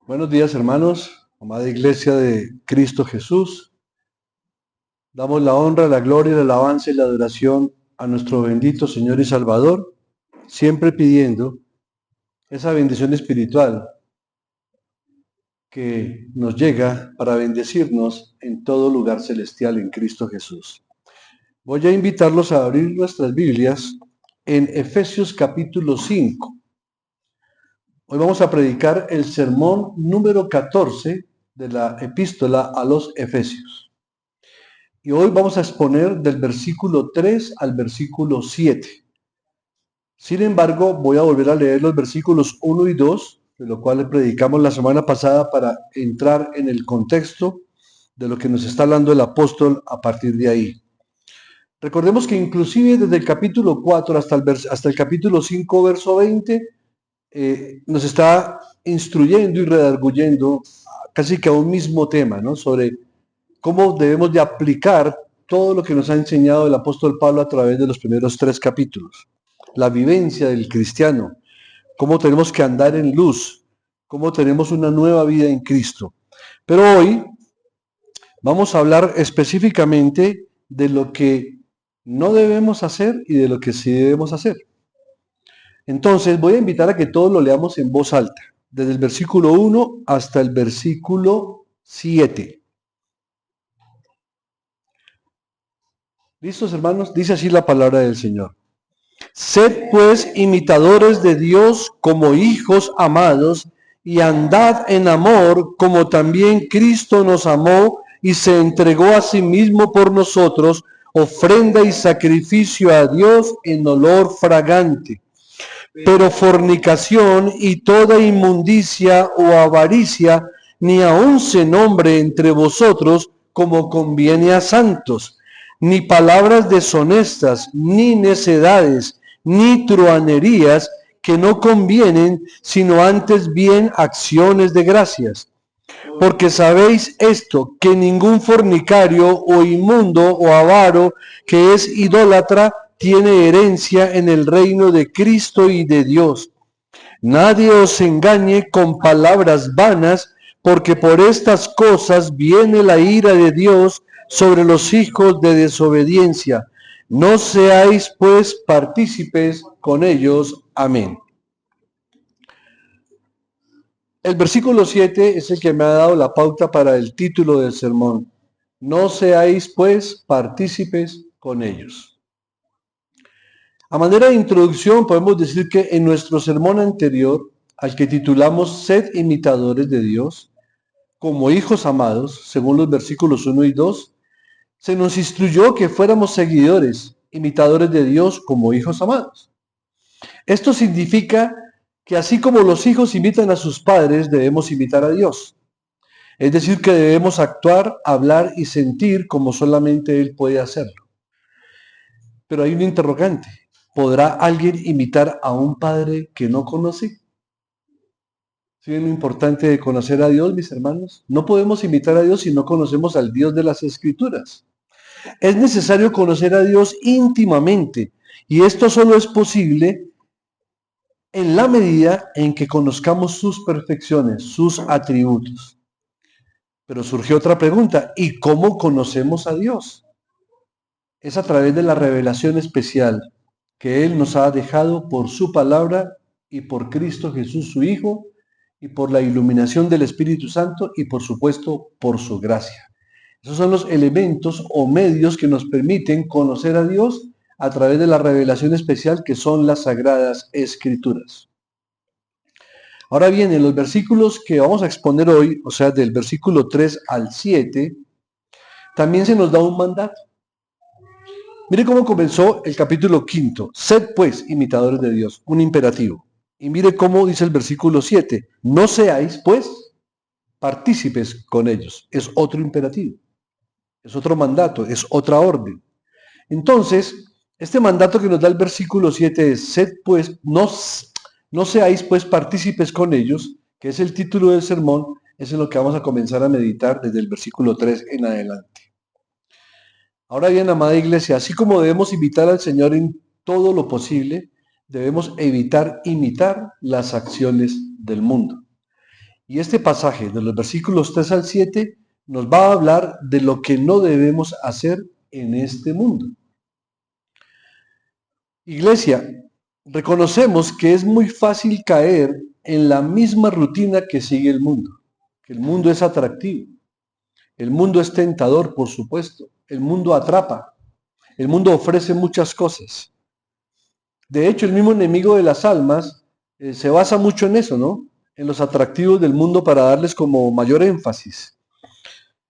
Buenos días, hermanos, amada Iglesia de Cristo Jesús. Damos la honra, la gloria, la alabanza y la adoración a nuestro bendito Señor y Salvador, siempre pidiendo esa bendición espiritual que nos llega para bendecirnos en todo lugar celestial en Cristo Jesús. Voy a invitarlos a abrir nuestras Biblias en Efesios capítulo 5. Hoy vamos a predicar el sermón número 14 de la epístola a los Efesios. Y hoy vamos a exponer del versículo 3 al versículo 7. Sin embargo, voy a volver a leer los versículos 1 y 2, de lo cual predicamos la semana pasada para entrar en el contexto de lo que nos está hablando el apóstol a partir de ahí. Recordemos que inclusive desde el capítulo 4 hasta el capítulo 5, verso 20, nos está instruyendo y redarguyendo casi que a un mismo tema, ¿no? Sobre cómo debemos de aplicar todo lo que nos ha enseñado el apóstol Pablo a través de los primeros 3 capítulos. La vivencia del cristiano, cómo tenemos que andar en luz, cómo tenemos una nueva vida en Cristo. Pero hoy vamos a hablar específicamente de lo que no debemos hacer y de lo que sí debemos hacer. Entonces voy a invitar a que todos lo leamos en voz alta, desde el versículo 1 hasta el versículo 7. ¿Listos, hermanos? Dice así la palabra del Señor. Sed pues imitadores de Dios como hijos amados, y andad en amor como también Cristo nos amó y se entregó a sí mismo por nosotros, ofrenda y sacrificio a Dios en olor fragante. Pero fornicación y toda inmundicia o avaricia ni aun se nombre entre vosotros como conviene a santos, ni palabras deshonestas, ni necedades, ni truhanerías que no convienen, sino antes bien acciones de gracias. Porque sabéis esto, que ningún fornicario o inmundo o avaro que es idólatra tiene herencia en el reino de Cristo y de Dios. Nadie os engañe con palabras vanas, porque por estas cosas viene la ira de Dios sobre los hijos de desobediencia. No seáis pues partícipes con ellos. Amén. El versículo 7 es el que me ha dado la pauta para el título del sermón. No seáis pues partícipes con ellos. A manera de introducción podemos decir que en nuestro sermón anterior, al que titulamos Sed imitadores de Dios, como hijos amados, según los versículos 1 y 2, se nos instruyó que fuéramos seguidores, imitadores de Dios como hijos amados. Esto significa que así como los hijos imitan a sus padres, debemos imitar a Dios. Es decir, que debemos actuar, hablar y sentir como solamente Él puede hacerlo. Pero hay un interrogante. ¿Podrá alguien imitar a un padre que no conoce? ¿Sí ven lo importante de conocer a Dios, mis hermanos? No podemos imitar a Dios si no conocemos al Dios de las Escrituras. Es necesario conocer a Dios íntimamente, y esto solo es posible en la medida en que conozcamos sus perfecciones, sus atributos. Pero surgió otra pregunta, ¿y cómo conocemos a Dios? Es a través de la revelación especial que Él nos ha dejado por su palabra y por Cristo Jesús su Hijo, y por la iluminación del Espíritu Santo y por supuesto por su gracia. Esos son los elementos o medios que nos permiten conocer a Dios a través de la revelación especial que son las Sagradas Escrituras. Ahora bien, en los versículos que vamos a exponer hoy, o sea, del versículo 3 al 7, también se nos da un mandato. Mire cómo comenzó el capítulo 5. Sed pues imitadores de Dios, un imperativo. Y mire cómo dice el versículo 7. No seáis pues partícipes con ellos. Es otro imperativo. Es otro mandato, es otra orden. Entonces, este mandato que nos da el versículo 7 es, sed pues, no seáis pues partícipes con ellos, que es el título del sermón, es en lo que vamos a comenzar a meditar desde el versículo 3 en adelante. Ahora bien, amada iglesia, así como debemos imitar al Señor en todo lo posible, debemos evitar imitar las acciones del mundo. Y este pasaje de los versículos 3 al 7 nos va a hablar de lo que no debemos hacer en este mundo. Iglesia, reconocemos que es muy fácil caer en la misma rutina que sigue el mundo. Que el mundo es atractivo, el mundo es tentador, por supuesto, el mundo atrapa, el mundo ofrece muchas cosas. De hecho, el mismo enemigo de las almas se basa mucho en eso, ¿no? En los atractivos del mundo para darles como mayor énfasis.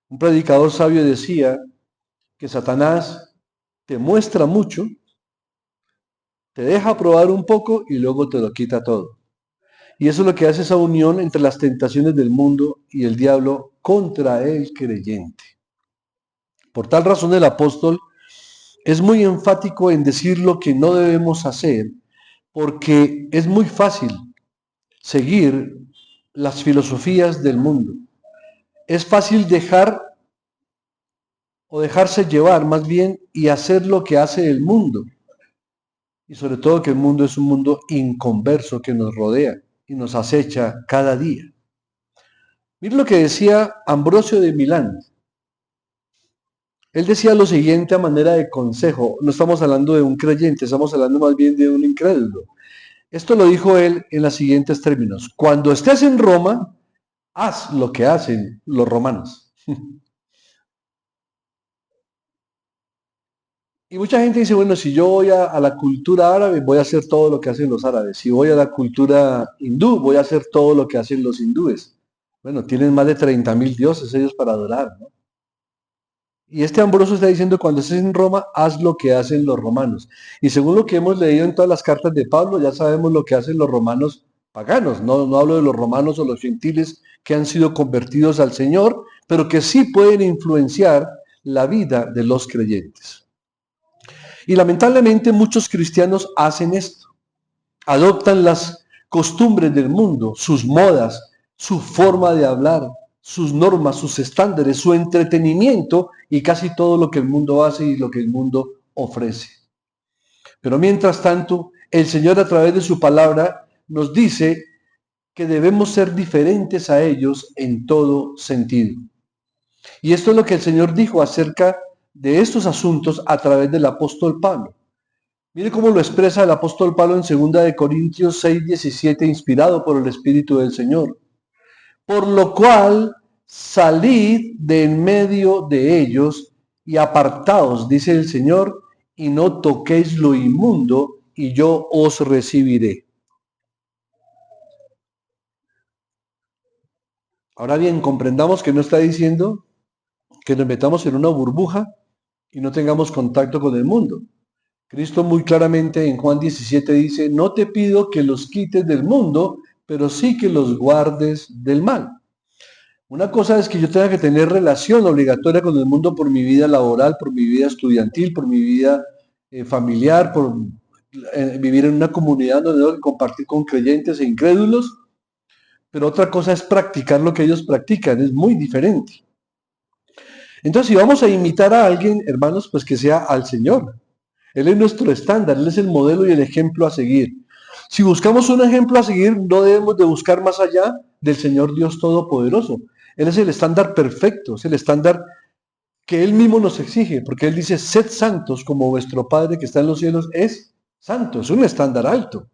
Un predicador sabio decía que Satanás te muestra mucho, te deja probar un poco y luego te lo quita todo. Y eso es lo que hace esa unión entre las tentaciones del mundo y el diablo contra el creyente. Por tal razón el apóstol es muy enfático en decir lo que no debemos hacer, porque es muy fácil seguir las filosofías del mundo. Es fácil dejar o dejarse llevar más bien y hacer lo que hace el mundo. Y sobre todo que el mundo es un mundo inconverso que nos rodea y nos acecha cada día. Mire lo que decía Ambrosio de Milán. Él decía lo siguiente a manera de consejo. No estamos hablando de un creyente, estamos hablando más bien de un incrédulo. Esto lo dijo él en los siguientes términos. Cuando estés en Roma, haz lo que hacen los romanos. Y mucha gente dice, bueno, si yo voy a la cultura árabe, voy a hacer todo lo que hacen los árabes. Si voy a la cultura hindú, voy a hacer todo lo que hacen los hindúes. Bueno, tienen más de 30.000 dioses ellos para adorar, ¿no? Y este Ambrosio está diciendo, cuando estés en Roma, haz lo que hacen los romanos. Y según lo que hemos leído en todas las cartas de Pablo, ya sabemos lo que hacen los romanos paganos. No hablo de los romanos o los gentiles que han sido convertidos al Señor, pero que sí pueden influenciar la vida de los creyentes. Y lamentablemente muchos cristianos hacen esto. Adoptan las costumbres del mundo, sus modas, su forma de hablar, sus normas, sus estándares, su entretenimiento y casi todo lo que el mundo hace y lo que el mundo ofrece. Pero mientras tanto, el Señor a través de su palabra nos dice que debemos ser diferentes a ellos en todo sentido. Y esto es lo que el Señor dijo acerca de estos asuntos a través del apóstol Pablo. Mire cómo lo expresa el apóstol Pablo en 2 Corintios 6:17, inspirado por el Espíritu del Señor. Por lo cual, salid de en medio de ellos y apartaos, dice el Señor, y no toquéis lo inmundo, y yo os recibiré. Ahora bien, comprendamos que no está diciendo que nos metamos en una burbuja y no tengamos contacto con el mundo. Cristo muy claramente en Juan 17 dice, no te pido que los quites del mundo, pero sí que los guardes del mal. Una cosa es que yo tenga que tener relación obligatoria con el mundo por mi vida laboral, por mi vida estudiantil, por mi vida familiar, por vivir en una comunidad donde tengo que compartir con creyentes e incrédulos, pero otra cosa es practicar lo que ellos practican, es muy diferente. Entonces, si vamos a imitar a alguien, hermanos, pues que sea al Señor. Él es nuestro estándar, Él es el modelo y el ejemplo a seguir. Si buscamos un ejemplo a seguir, no debemos de buscar más allá del Señor Dios Todopoderoso. Él es el estándar perfecto, es el estándar que Él mismo nos exige, porque Él dice, sed santos como vuestro Padre que está en los cielos es santo, es un estándar alto.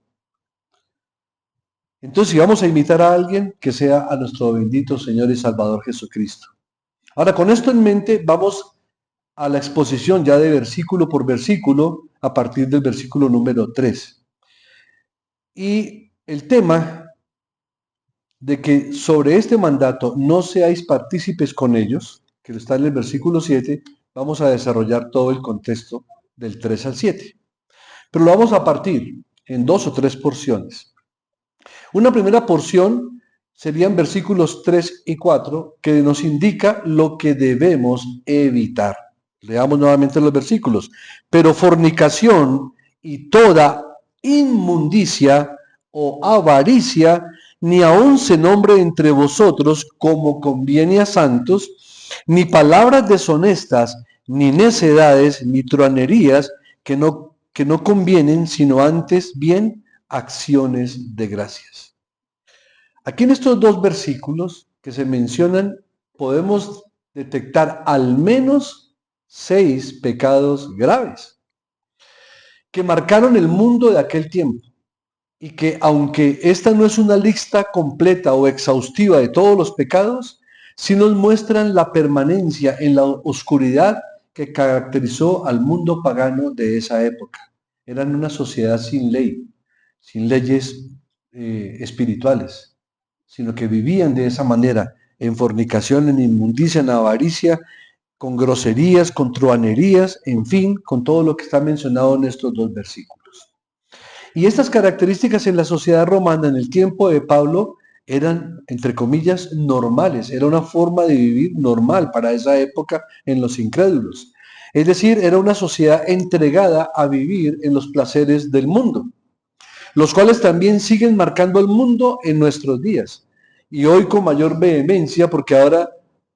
Entonces, si vamos a imitar a alguien, que sea a nuestro bendito Señor y Salvador Jesucristo. Ahora, con esto en mente, vamos a la exposición ya de versículo por versículo a partir del versículo número 3. Y el tema de que sobre este mandato no seáis partícipes con ellos, que está en el versículo 7, vamos a desarrollar todo el contexto del 3 al 7. Pero lo vamos a partir en 2 o 3 porciones. Una primera porción serían versículos 3 y 4, que nos indica lo que debemos evitar. Leamos nuevamente los versículos. Pero fornicación y toda inmundicia o avaricia, ni aun se nombre entre vosotros como conviene a santos, ni palabras deshonestas, ni necedades, ni truanerías que no convienen, sino antes bien acciones de gracias. Aquí en estos dos versículos que se mencionan, podemos detectar al menos 6 pecados graves que marcaron el mundo de aquel tiempo y que, aunque esta no es una lista completa o exhaustiva de todos los pecados, sí nos muestran la permanencia en la oscuridad que caracterizó al mundo pagano de esa época. Eran una sociedad sin ley, sin leyes espirituales, sino que vivían de esa manera, en fornicación, en inmundicia, en avaricia, con groserías, con truhanerías, en fin, con todo lo que está mencionado en estos dos versículos. Y estas características en la sociedad romana en el tiempo de Pablo eran, entre comillas, normales, era una forma de vivir normal para esa época en los incrédulos. Es decir, era una sociedad entregada a vivir en los placeres del mundo, los cuales también siguen marcando el mundo en nuestros días. Y hoy con mayor vehemencia, porque ahora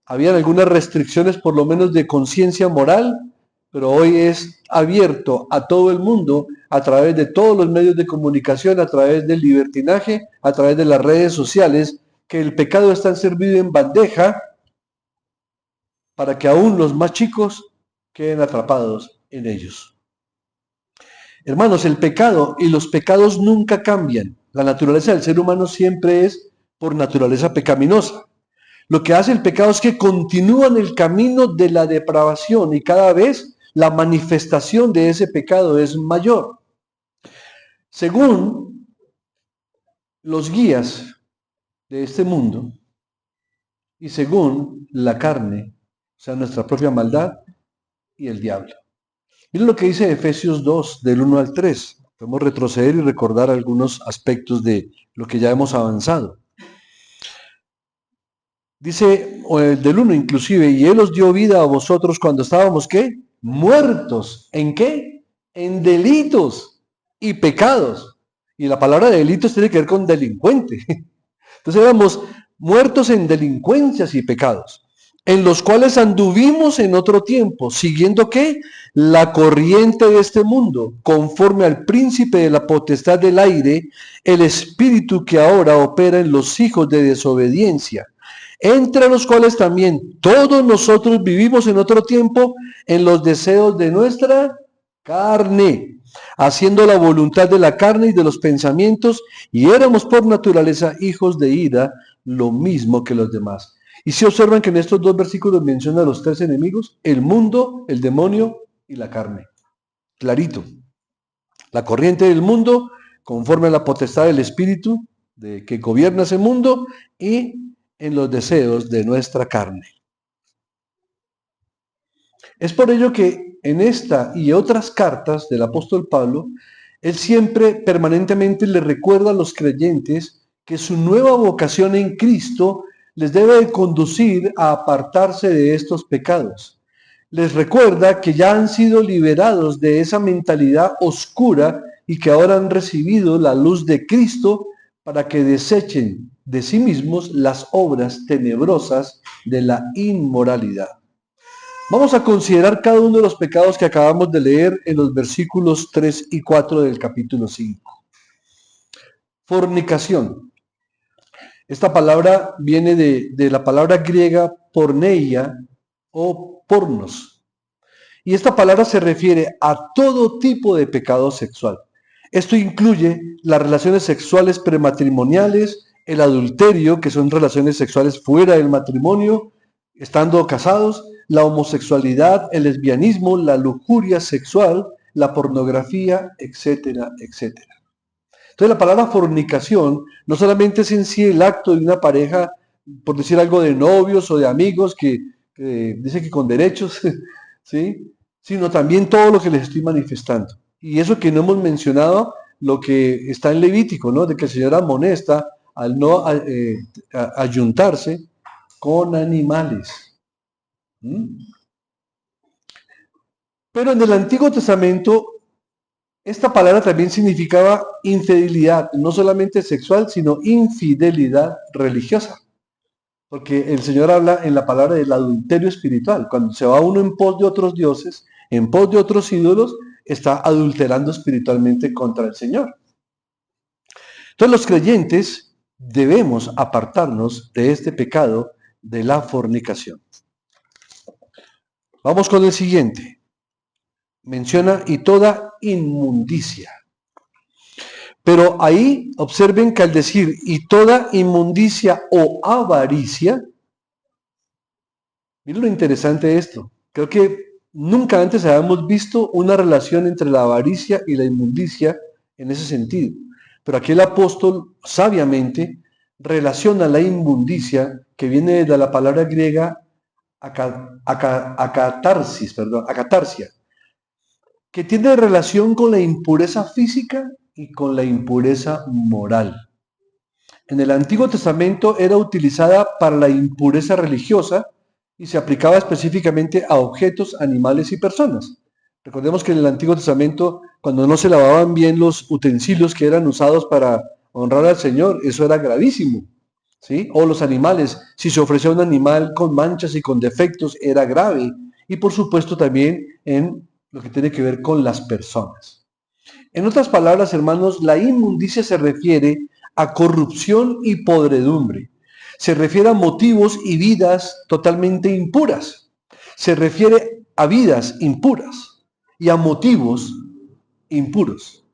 habían algunas restricciones por lo menos de conciencia moral, pero hoy es abierto a todo el mundo a través de todos los medios de comunicación, a través del libertinaje, a través de las redes sociales, que el pecado está servido en bandeja para que aún los más chicos queden atrapados en ellos. Hermanos, el pecado y los pecados nunca cambian. La naturaleza del ser humano siempre es por naturaleza pecaminosa. Lo que hace el pecado es que continúa en el camino de la depravación y cada vez la manifestación de ese pecado es mayor. Según los guías de este mundo y según la carne, o sea, nuestra propia maldad y el diablo. Miren lo que dice Efesios 2, del 1 al 3. Podemos retroceder y recordar algunos aspectos de lo que ya hemos avanzado. Dice del 1 inclusive, y Él os dio vida a vosotros cuando estábamos, ¿qué? Muertos. ¿En qué? En delitos y pecados. Y la palabra de delitos tiene que ver con delincuente. Entonces éramos muertos en delincuencias y pecados, en los cuales anduvimos en otro tiempo, siguiendo ¿qué? La corriente de este mundo, conforme al príncipe de la potestad del aire, el espíritu que ahora opera en los hijos de desobediencia, entre los cuales también todos nosotros vivimos en otro tiempo en los deseos de nuestra carne, haciendo la voluntad de la carne y de los pensamientos, y éramos por naturaleza hijos de ira, lo mismo que los demás. Y si observan que en estos dos versículos menciona a los tres enemigos, el mundo, el demonio y la carne. Clarito. La corriente del mundo, conforme a la potestad del espíritu que gobierna ese mundo, y en los deseos de nuestra carne. Es por ello que en esta y otras cartas del apóstol Pablo, él siempre permanentemente le recuerda a los creyentes que su nueva vocación en Cristo les debe conducir a apartarse de estos pecados. Les recuerda que ya han sido liberados de esa mentalidad oscura y que ahora han recibido la luz de Cristo para que desechen de sí mismos las obras tenebrosas de la inmoralidad. Vamos a considerar cada uno de los pecados que acabamos de leer en los versículos 3 y 4 del capítulo 5. Fornicación. Esta palabra viene de la palabra griega porneia o pornos. Y esta palabra se refiere a todo tipo de pecado sexual. Esto incluye las relaciones sexuales prematrimoniales, el adulterio, que son relaciones sexuales fuera del matrimonio, estando casados, la homosexualidad, el lesbianismo, la lujuria sexual, la pornografía, etcétera, etcétera. Entonces la palabra fornicación no solamente es en sí el acto de una pareja, por decir algo de novios o de amigos que dice que con derechos, ¿sí? Sino también todo lo que les estoy manifestando. Y eso que no hemos mencionado, lo que está en Levítico, ¿no? De que el Señor amonesta al no ayuntarse con animales. Pero en el Antiguo Testamento, esta palabra también significaba infidelidad, no solamente sexual, sino infidelidad religiosa. Porque el Señor habla en la palabra del adulterio espiritual. Cuando se va uno en pos de otros dioses, en pos de otros ídolos, está adulterando espiritualmente contra el Señor. Entonces los creyentes debemos apartarnos de este pecado de la fornicación. Vamos con el siguiente. Menciona y toda inmundicia. Pero ahí observen que al decir y toda inmundicia o avaricia, miren lo interesante de esto. Creo que nunca antes habíamos visto una relación entre la avaricia y la inmundicia en ese sentido. Pero aquí el apóstol sabiamente relaciona la inmundicia, que viene de la palabra griega acatarsia, que tiene relación con la impureza física y con la impureza moral. En el Antiguo Testamento era utilizada para la impureza religiosa y se aplicaba específicamente a objetos, animales y personas. Recordemos que en el Antiguo Testamento, cuando no se lavaban bien los utensilios que eran usados para honrar al Señor, eso era gravísimo, ¿sí? O los animales, si se ofrecía un animal con manchas y con defectos, era grave. Y por supuesto también en lo que tiene que ver con las personas. En otras palabras, hermanos, la inmundicia se refiere a corrupción y podredumbre. Se refiere a motivos y vidas totalmente impuras. Se refiere a vidas impuras y a motivos impuros.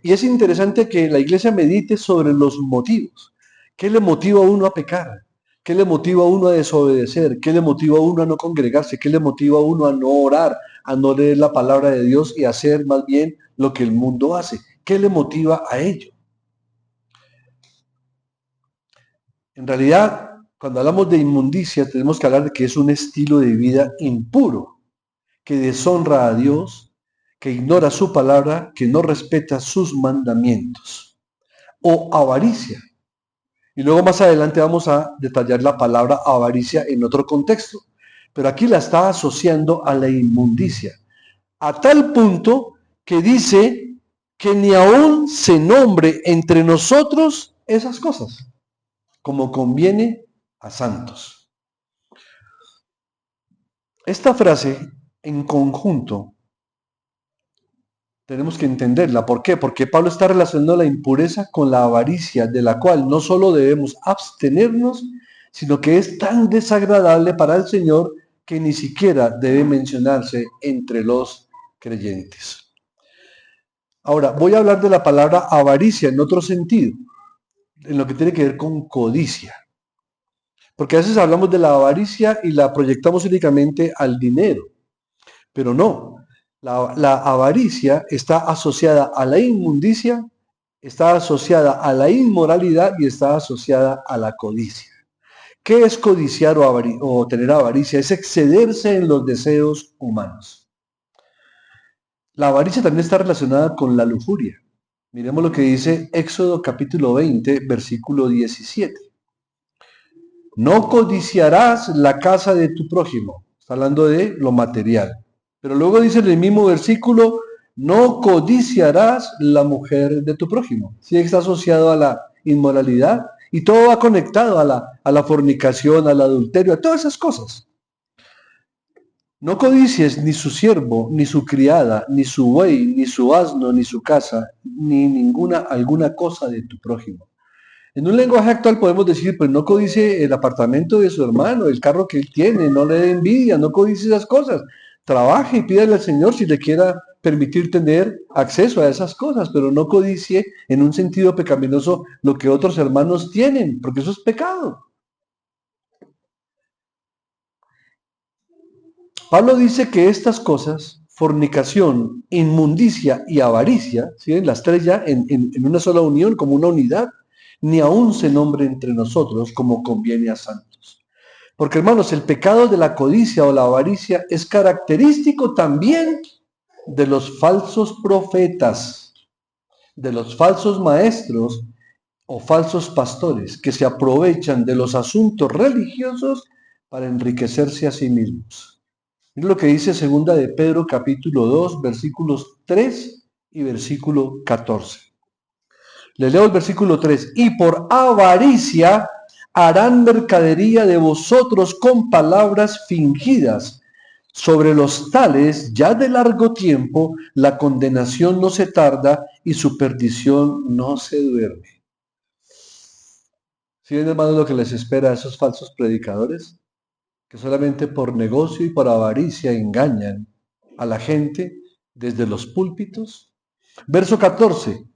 Y es interesante que la iglesia medite sobre los motivos. ¿Qué le motiva a uno a pecar? ¿Qué le motiva a uno a desobedecer? ¿Qué le motiva a uno a no congregarse? ¿Qué le motiva a uno a no orar, a no leer la palabra de Dios y a hacer más bien lo que el mundo hace? ¿Qué le motiva a ello? En realidad, cuando hablamos de inmundicia, tenemos que hablar de que es un estilo de vida impuro, que deshonra a Dios, que ignora su palabra, que no respeta sus mandamientos. O avaricia. Y luego más adelante vamos a detallar la palabra avaricia en otro contexto. Pero aquí la está asociando a la inmundicia. A tal punto que dice que ni aún se nombre entre nosotros esas cosas, como conviene a santos. Esta frase en conjunto tenemos que entenderla. ¿Por qué? Porque Pablo está relacionando la impureza con la avaricia, de la cual no solo debemos abstenernos, sino que es tan desagradable para el Señor que ni siquiera debe mencionarse entre los creyentes. Ahora, voy a hablar de la palabra avaricia en otro sentido, en lo que tiene que ver con codicia. Porque a veces hablamos de la avaricia y la proyectamos únicamente al dinero, pero no. La avaricia está asociada a la inmundicia, está asociada a la inmoralidad y está asociada a la codicia. ¿Qué es codiciar o tener avaricia? Es excederse en los deseos humanos. La avaricia también está relacionada con la lujuria. Miremos lo que dice Éxodo capítulo 20, versículo 17. No codiciarás la casa de tu prójimo. Está hablando de lo material. Pero luego dice en el mismo versículo, no codiciarás la mujer de tu prójimo. Sí, está asociado a la inmoralidad y todo va conectado a la fornicación, al adulterio, a todas esas cosas. No codicies ni su siervo, ni su criada, ni su buey, ni su asno, ni su casa, ni alguna cosa de tu prójimo. En un lenguaje actual podemos decir, pues no codicie el apartamento de su hermano, el carro que él tiene, no le dé envidia, no codicie esas cosas. Trabaje y pídale al Señor si le quiera permitir tener acceso a esas cosas, pero no codicie en un sentido pecaminoso lo que otros hermanos tienen, porque eso es pecado. Pablo dice que estas cosas, fornicación, inmundicia y avaricia, ¿sí? Las tres ya en una sola unión, como una unidad, ni aún se nombre entre nosotros como conviene a santos. Porque hermanos, el pecado de la codicia o la avaricia es característico también de los falsos profetas, de los falsos maestros o falsos pastores que se aprovechan de los asuntos religiosos para enriquecerse a sí mismos. Miren lo que dice segunda de Pedro capítulo 2 versículos 3 y versículo 14. Le leo el versículo 3. Y por avaricia harán mercadería de vosotros con palabras fingidas. Sobre los tales, ya de largo tiempo, la condenación no se tarda y su perdición no se duerme. ¿Sí ven, hermanos, lo que les espera a esos falsos predicadores? Que solamente por negocio y por avaricia engañan a la gente desde los púlpitos. Verso 14.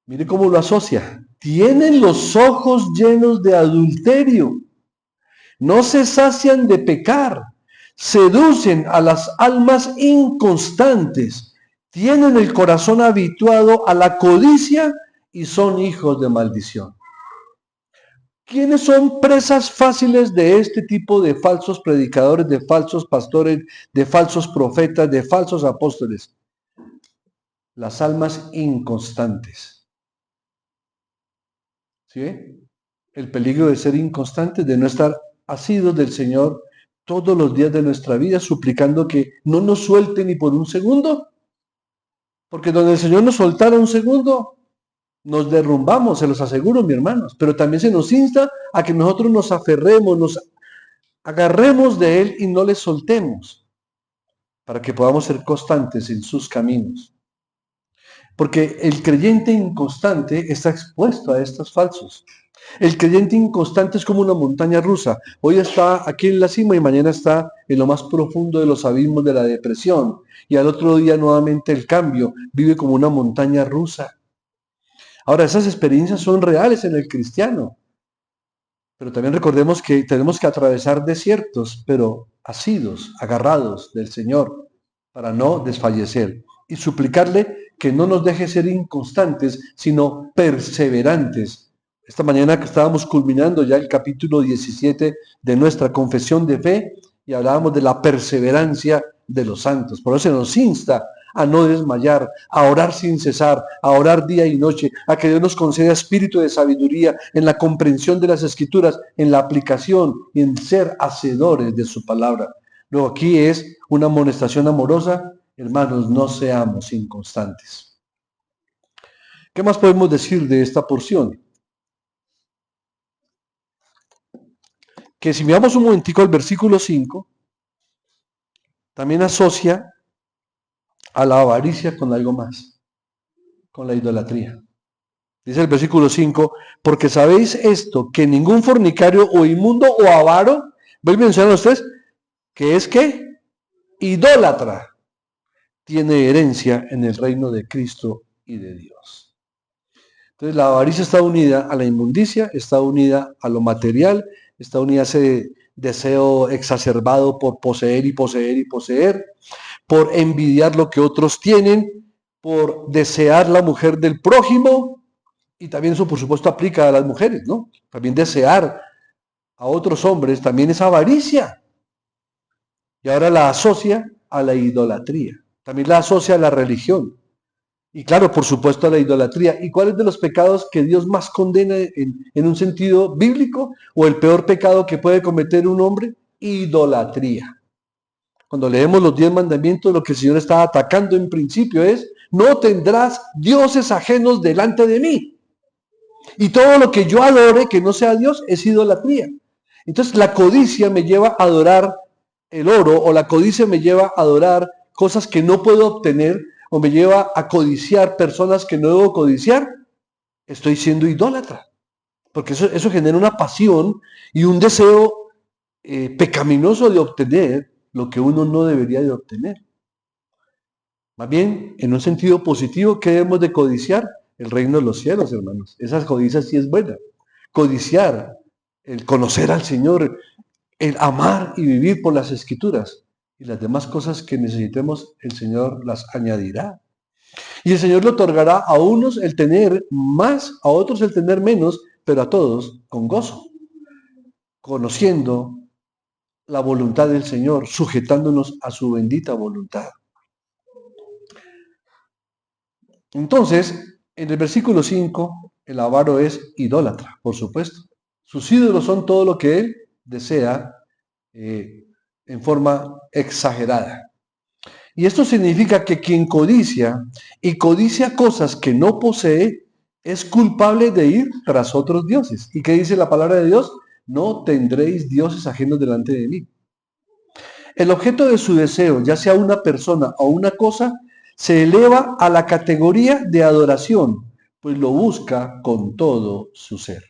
Mire cómo lo asocia. Tienen los ojos llenos de adulterio. No se sacian de pecar. Seducen a las almas inconstantes. Tienen el corazón habituado a la codicia y son hijos de maldición. ¿Quiénes son presas fáciles de este tipo de falsos predicadores, de falsos pastores, de falsos profetas, de falsos apóstoles? Las almas inconstantes. ¿Sí? El peligro de ser inconstantes, de no estar asidos del Señor todos los días de nuestra vida, suplicando que no nos suelte ni por un segundo. Porque donde el Señor nos soltara un segundo, nos derrumbamos, se los aseguro, mis hermanos. Pero también se nos insta a que nosotros nos aferremos, nos agarremos de Él y no le soltemos, para que podamos ser constantes en sus caminos. Porque el creyente inconstante está expuesto a estos falsos. El creyente inconstante es como una montaña rusa. Hoy está aquí en la cima y mañana está en lo más profundo de los abismos de la depresión. Y al otro día nuevamente el cambio. Vive como una montaña rusa. Ahora, esas experiencias son reales en el cristiano. Pero también recordemos que tenemos que atravesar desiertos, pero asidos, agarrados del Señor, para no desfallecer. Y suplicarle que no nos deje ser inconstantes, sino perseverantes. Esta mañana que estábamos culminando ya el capítulo 17 de nuestra confesión de fe y hablábamos de la perseverancia de los santos. Por eso se nos insta a no desmayar, a orar sin cesar, a orar día y noche, a que Dios nos conceda espíritu de sabiduría en la comprensión de las Escrituras, en la aplicación y en ser hacedores de su palabra. Luego aquí es una amonestación amorosa. Hermanos, no seamos inconstantes. ¿Qué más podemos decir de esta porción? Que si miramos un momentico al versículo 5, también asocia a la avaricia con algo más, con la idolatría. Dice el versículo 5, porque sabéis esto, que ningún fornicario o inmundo o avaro, vuelve a mencionar a ustedes, que es que idólatra tiene herencia en el reino de Cristo y de Dios. Entonces la avaricia está unida a la inmundicia, está unida a lo material, está unida a ese deseo exacerbado por poseer y poseer y poseer, por envidiar lo que otros tienen, por desear la mujer del prójimo, y también eso por supuesto aplica a las mujeres, ¿no? También desear a otros hombres también es avaricia. Y ahora la asocia a la idolatría, también la asocia a la religión. Y claro, por supuesto a la idolatría. ¿Y cuál es de los pecados que Dios más condena en un sentido bíblico? ¿O el peor pecado que puede cometer un hombre? Idolatría. Cuando leemos los 10 mandamientos, lo que el Señor está atacando en principio es: no tendrás dioses ajenos delante de mí. Y todo lo que yo adore que no sea Dios es idolatría. Entonces la codicia me lleva a adorar el oro, o la codicia me lleva a adorar cosas que no puedo obtener, o me lleva a codiciar personas que no debo codiciar. Estoy siendo idólatra. Porque eso genera una pasión y un deseo pecaminoso de obtener lo que uno no debería de obtener. Más bien, en un sentido positivo, ¿qué debemos de codiciar? El reino de los cielos, hermanos. Esa codicia sí es buena. Codiciar, el conocer al Señor, el amar y vivir por las Escrituras. Y las demás cosas que necesitemos, el Señor las añadirá. Y el Señor le otorgará a unos el tener más, a otros el tener menos, pero a todos con gozo, conociendo la voluntad del Señor, sujetándonos a su bendita voluntad. Entonces, en el versículo 5, el avaro es idólatra, por supuesto. Sus ídolos son todo lo que él desea en forma exagerada. Y esto significa que quien codicia y codicia cosas que no posee es culpable de ir tras otros dioses. ¿Y qué dice la palabra de Dios? No tendréis dioses ajenos delante de mí. El objeto de su deseo, ya sea una persona o una cosa, se eleva a la categoría de adoración, pues lo busca con todo su ser.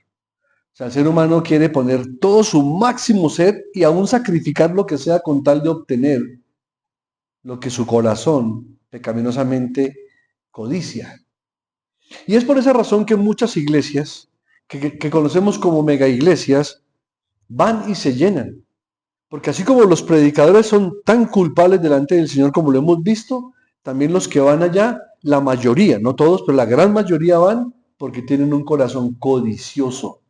O sea, el ser humano quiere poner todo su máximo ser y aún sacrificar lo que sea con tal de obtener lo que su corazón pecaminosamente codicia. Y es por esa razón que muchas iglesias, que conocemos como mega iglesias, van y se llenan. Porque así como los predicadores son tan culpables delante del Señor como lo hemos visto, también los que van allá, la mayoría, no todos, pero la gran mayoría van porque tienen un corazón codicioso.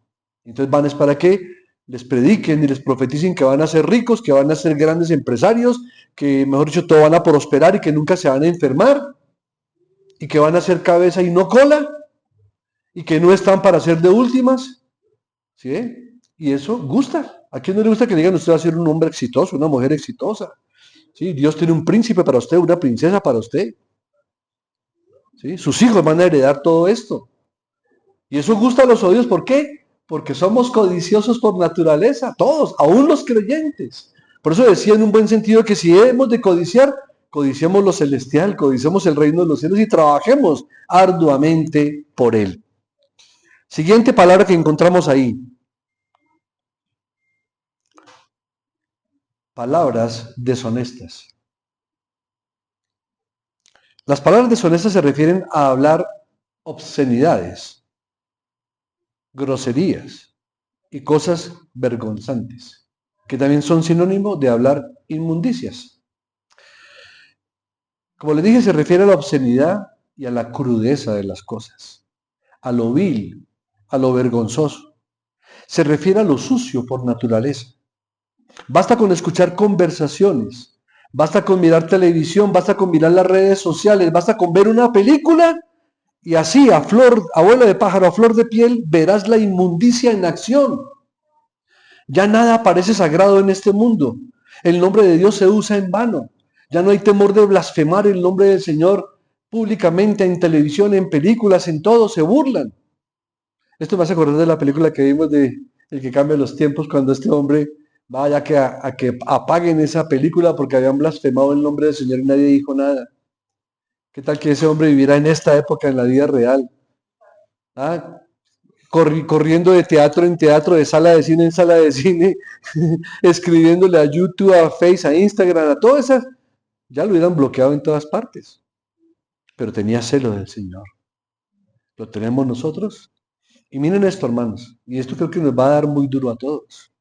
Entonces van es para que les prediquen y les profeticen que van a ser ricos, que van a ser grandes empresarios, que mejor dicho, todo van a prosperar y que nunca se van a enfermar y que van a ser cabeza y no cola y que no están para ser de últimas. ¿Sí? Y eso gusta. ¿A quién no le gusta que le digan usted va a ser un hombre exitoso, una mujer exitosa? ¿Sí? Dios tiene un príncipe para usted, una princesa para usted. ¿Sí? Sus hijos van a heredar todo esto. Y eso gusta a los oídos. ¿Por qué? Porque somos codiciosos por naturaleza, todos, aún los creyentes. Por eso decía en un buen sentido que si hemos de codiciar, codiciemos lo celestial, codiciemos el reino de los cielos y trabajemos arduamente por él. Siguiente palabra que encontramos ahí. Palabras deshonestas. Las palabras deshonestas se refieren a hablar obscenidades, groserías y cosas vergonzantes, que también son sinónimo de hablar inmundicias. Como les dije, se refiere a la obscenidad y a la crudeza de las cosas, a lo vil, a lo vergonzoso. Se refiere a lo sucio por naturaleza. Basta con escuchar conversaciones, basta con mirar televisión, basta con mirar las redes sociales, basta con ver una película y así a vuelo de pájaro, a flor de piel, verás la inmundicia en acción. Ya nada parece sagrado en este mundo. El nombre de Dios se usa en vano. Ya no hay temor de blasfemar el nombre del Señor públicamente en televisión, en películas, en todo, se burlan. Esto me hace acordar de la película que vimos de El que cambia los tiempos, cuando este hombre vaya a que apaguen esa película porque habían blasfemado el nombre del Señor y nadie dijo nada. ¿Qué tal que ese hombre viviera en esta época, en la vida real? ¿Ah? Corriendo de teatro en teatro, de sala de cine en sala de cine, escribiéndole a YouTube, a Face, a Instagram, a todas esas, ya lo hubieran bloqueado en todas partes. Pero tenía celo del Señor. ¿Lo tenemos nosotros? Y miren esto, hermanos, y esto creo que nos va a dar muy duro a todos.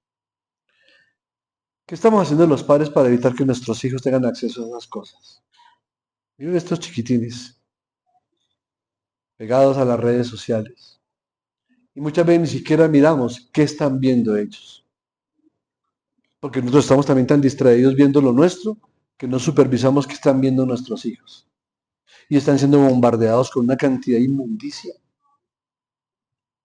¿Qué estamos haciendo los padres para evitar que nuestros hijos tengan acceso a esas cosas? Miren estos chiquitines, pegados a las redes sociales. Y muchas veces ni siquiera miramos qué están viendo ellos. Porque nosotros estamos también tan distraídos viendo lo nuestro que no supervisamos qué están viendo nuestros hijos. Y están siendo bombardeados con una cantidad de inmundicia,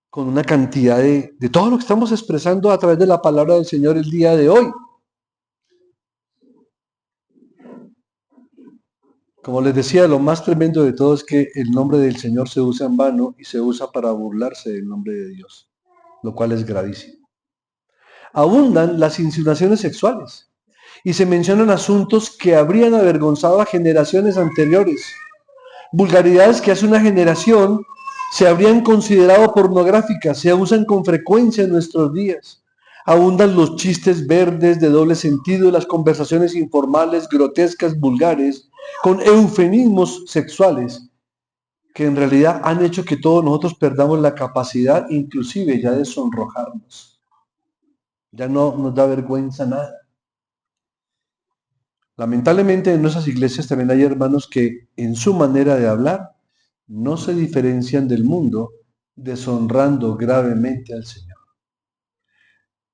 con una cantidad de todo lo que estamos expresando a través de la palabra del Señor el día de hoy. Como les decía, lo más tremendo de todo es que el nombre del Señor se usa en vano y se usa para burlarse del nombre de Dios, lo cual es gravísimo. Abundan las insinuaciones sexuales y se mencionan asuntos que habrían avergonzado a generaciones anteriores. Vulgaridades que hace una generación se habrían considerado pornográficas, se usan con frecuencia en nuestros días. Abundan los chistes verdes de doble sentido, las conversaciones informales, grotescas, vulgares, con eufemismos sexuales, que en realidad han hecho que todos nosotros perdamos la capacidad, inclusive ya de sonrojarnos. Ya no nos da vergüenza nada. Lamentablemente en nuestras iglesias también hay hermanos que en su manera de hablar no se diferencian del mundo, deshonrando gravemente al Señor.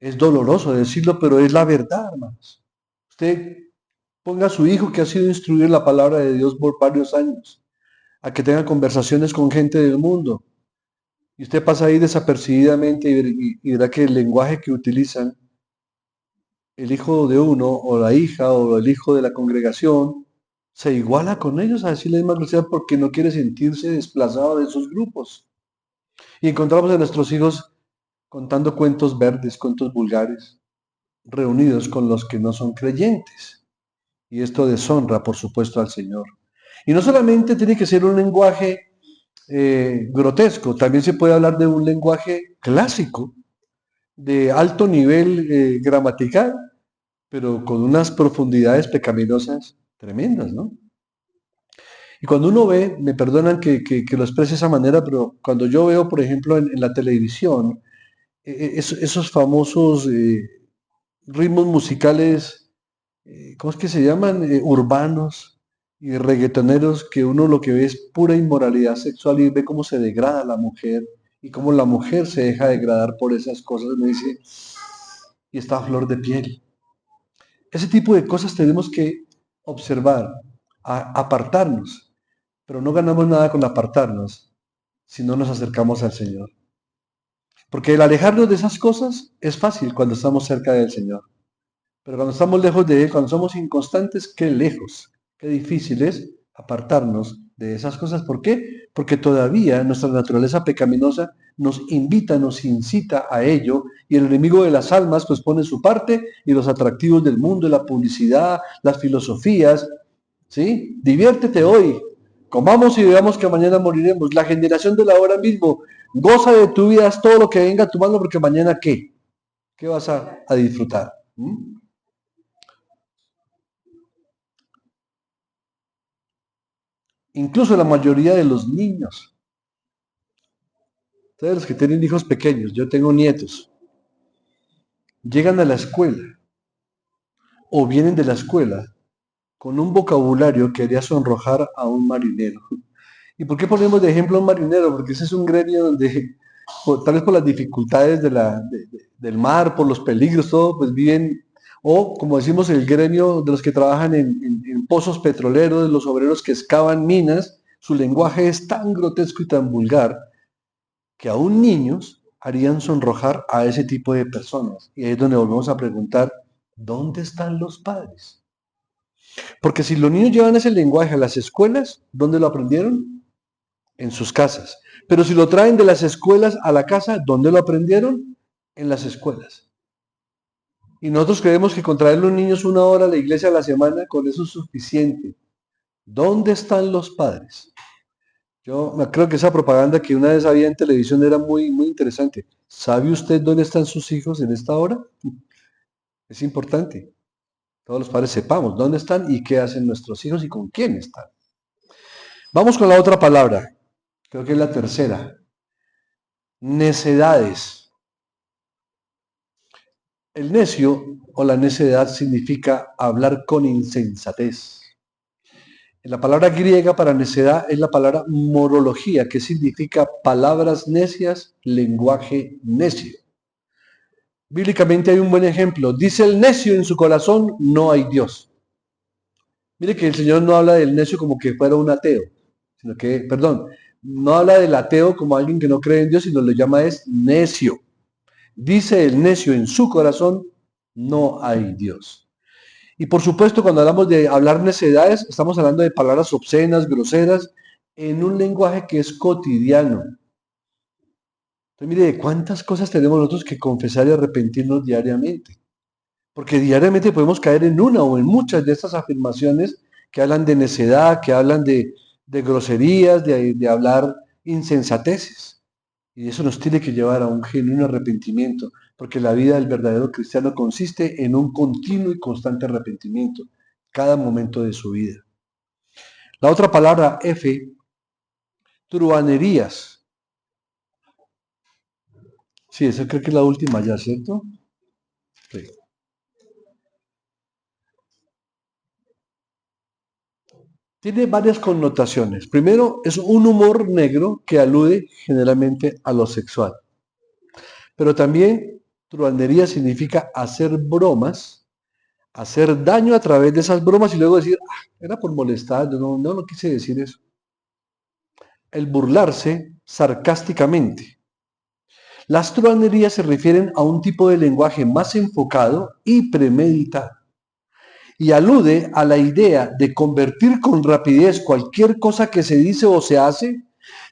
Es doloroso decirlo, pero es la verdad, hermanos. Usted ponga a su hijo que ha sido instruido en la palabra de Dios por varios años, a que tenga conversaciones con gente del mundo. Y usted pasa ahí desapercibidamente y verá que el lenguaje que utilizan el hijo de uno, o la hija, o el hijo de la congregación, se iguala con ellos a decirle más grosería porque no quiere sentirse desplazado de esos grupos. Y encontramos a nuestros hijos contando cuentos verdes, cuentos vulgares, reunidos con los que no son creyentes. Y esto deshonra, por supuesto, al Señor. Y no solamente tiene que ser un lenguaje grotesco, también se puede hablar de un lenguaje clásico. de alto nivel gramatical, pero con unas profundidades pecaminosas tremendas, ¿no? Y cuando uno ve, me perdonan que lo exprese de esa manera, pero cuando yo veo, por ejemplo, en la televisión, esos famosos ritmos musicales, ¿cómo es que se llaman? Urbanos y reggaetoneros, que uno lo que ve es pura inmoralidad sexual y ve cómo se degrada la mujer y cómo la mujer se deja degradar por esas cosas, me dice, y está a flor de piel. Ese tipo de cosas tenemos que observar, apartarnos, pero no ganamos nada con apartarnos si no nos acercamos al Señor. Porque el alejarnos de esas cosas es fácil cuando estamos cerca del Señor. Pero cuando estamos lejos de Él, cuando somos inconstantes, qué lejos, qué difícil es apartarnos de esas cosas. ¿Por qué? Porque todavía nuestra naturaleza pecaminosa nos invita, nos incita a ello, y el enemigo de las almas pues pone su parte, y los atractivos del mundo, la publicidad, las filosofías, ¿sí? Diviértete hoy, comamos y veamos que mañana moriremos. La generación de la hora mismo, goza de tu vida, haz todo lo que venga a tu mano, porque mañana ¿qué? ¿Qué vas a disfrutar? ¿Mm? Incluso la mayoría de los niños, ustedes los que tienen hijos pequeños, yo tengo nietos, llegan a la escuela o vienen de la escuela con un vocabulario que haría sonrojar a un marinero. ¿Y por qué ponemos de ejemplo a un marinero? Porque ese es un gremio donde, tal vez por las dificultades del mar, por los peligros, todo, pues viven, o como decimos, el gremio de los que trabajan en pozos petroleros, de los obreros que excavan minas, su lenguaje es tan grotesco y tan vulgar que aún niños harían sonrojar a ese tipo de personas. Y ahí es donde volvemos a preguntar, ¿dónde están los padres? Porque si los niños llevan ese lenguaje a las escuelas, ¿dónde lo aprendieron? En sus casas. Pero si lo traen de las escuelas a la casa, ¿dónde lo aprendieron? En las escuelas. Y nosotros creemos que con traer los niños 1 hora a la iglesia a la semana, con eso es suficiente. ¿Dónde están los padres? Yo creo que esa propaganda que una vez había en televisión era muy, muy interesante. ¿Sabe usted dónde están sus hijos en esta hora? Es importante. Todos los padres sepamos dónde están y qué hacen nuestros hijos y con quién están. Vamos con la otra palabra. Creo que es la tercera. Necedades. El necio o la necedad significa hablar con insensatez. La palabra griega para necedad es la palabra morología, que significa palabras necias, lenguaje necio. Bíblicamente hay un buen ejemplo. Dice el necio en su corazón, no hay Dios. Mire que el Señor no habla del necio como que fuera un ateo, sino que, perdón, no habla del ateo como alguien que no cree en Dios, sino lo llama es necio. Dice el necio en su corazón, no hay Dios. Y por supuesto, cuando hablamos de hablar necedades, estamos hablando de palabras obscenas, groseras, en un lenguaje que es cotidiano. Entonces, mire, ¿cuántas cosas tenemos nosotros que confesar y arrepentirnos diariamente? Porque diariamente podemos caer en una o en muchas de estas afirmaciones que hablan de necedad, que hablan de groserías, de hablar insensateces. Y eso nos tiene que llevar a un genuino arrepentimiento, porque la vida del verdadero cristiano consiste en un continuo y constante arrepentimiento, cada momento de su vida. La otra palabra, F, truhanerías. Sí, esa creo que es la última ya, ¿cierto? Sí. Tiene varias connotaciones. Primero, es un humor negro que alude generalmente a lo sexual. Pero también truhanería significa hacer bromas, hacer daño a través de esas bromas y luego decir, era por molestar, no quise decir eso. El burlarse sarcásticamente. Las truhanerías se refieren a un tipo de lenguaje más enfocado y premeditado, y alude a la idea de convertir con rapidez cualquier cosa que se dice o se hace,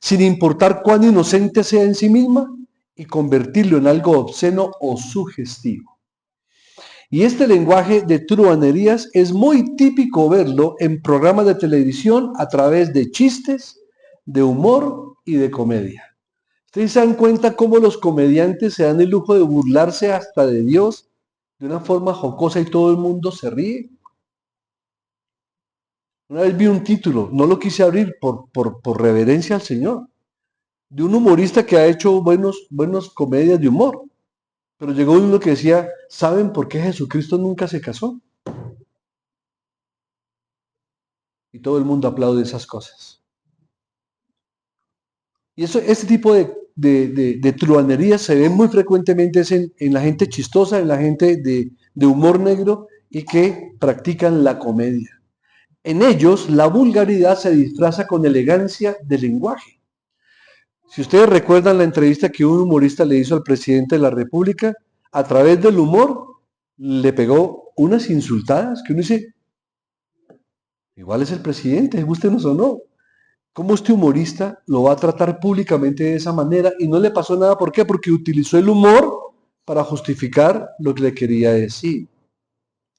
sin importar cuán inocente sea en sí misma, y convertirlo en algo obsceno o sugestivo. Y este lenguaje de truhanerías es muy típico verlo en programas de televisión a través de chistes, de humor y de comedia. ¿Ustedes se dan cuenta cómo los comediantes se dan el lujo de burlarse hasta de Dios de una forma jocosa y todo el mundo se ríe? Una vez vi un título, no lo quise abrir por reverencia al Señor, de un humorista que ha hecho buenos comedias de humor. Pero llegó uno que decía, ¿saben por qué Jesucristo nunca se casó? Y todo el mundo aplaude esas cosas. Y este tipo de truhanerías se ven muy frecuentemente en la gente chistosa, en la gente de humor negro y que practican la comedia. En ellos, la vulgaridad se disfraza con elegancia de lenguaje. Si ustedes recuerdan la entrevista que un humorista le hizo al presidente de la República, a través del humor le pegó unas insultadas que uno dice, igual es el presidente, gústenos o no. ¿Cómo este humorista lo va a tratar públicamente de esa manera? Y no le pasó nada, ¿por qué? Porque utilizó el humor para justificar lo que le quería decir.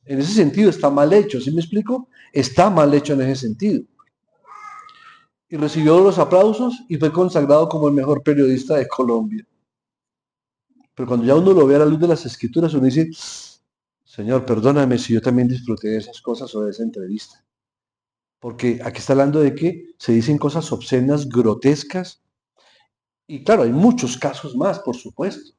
En ese sentido está mal hecho, ¿sí me explico? Está mal hecho en ese sentido. Y recibió los aplausos y fue consagrado como el mejor periodista de Colombia. Pero cuando ya uno lo ve a la luz de las escrituras, uno dice, Señor, perdóname si yo también disfruté de esas cosas o de esa entrevista. Porque aquí está hablando de que se dicen cosas obscenas, grotescas. Y claro, hay muchos casos más, por supuesto.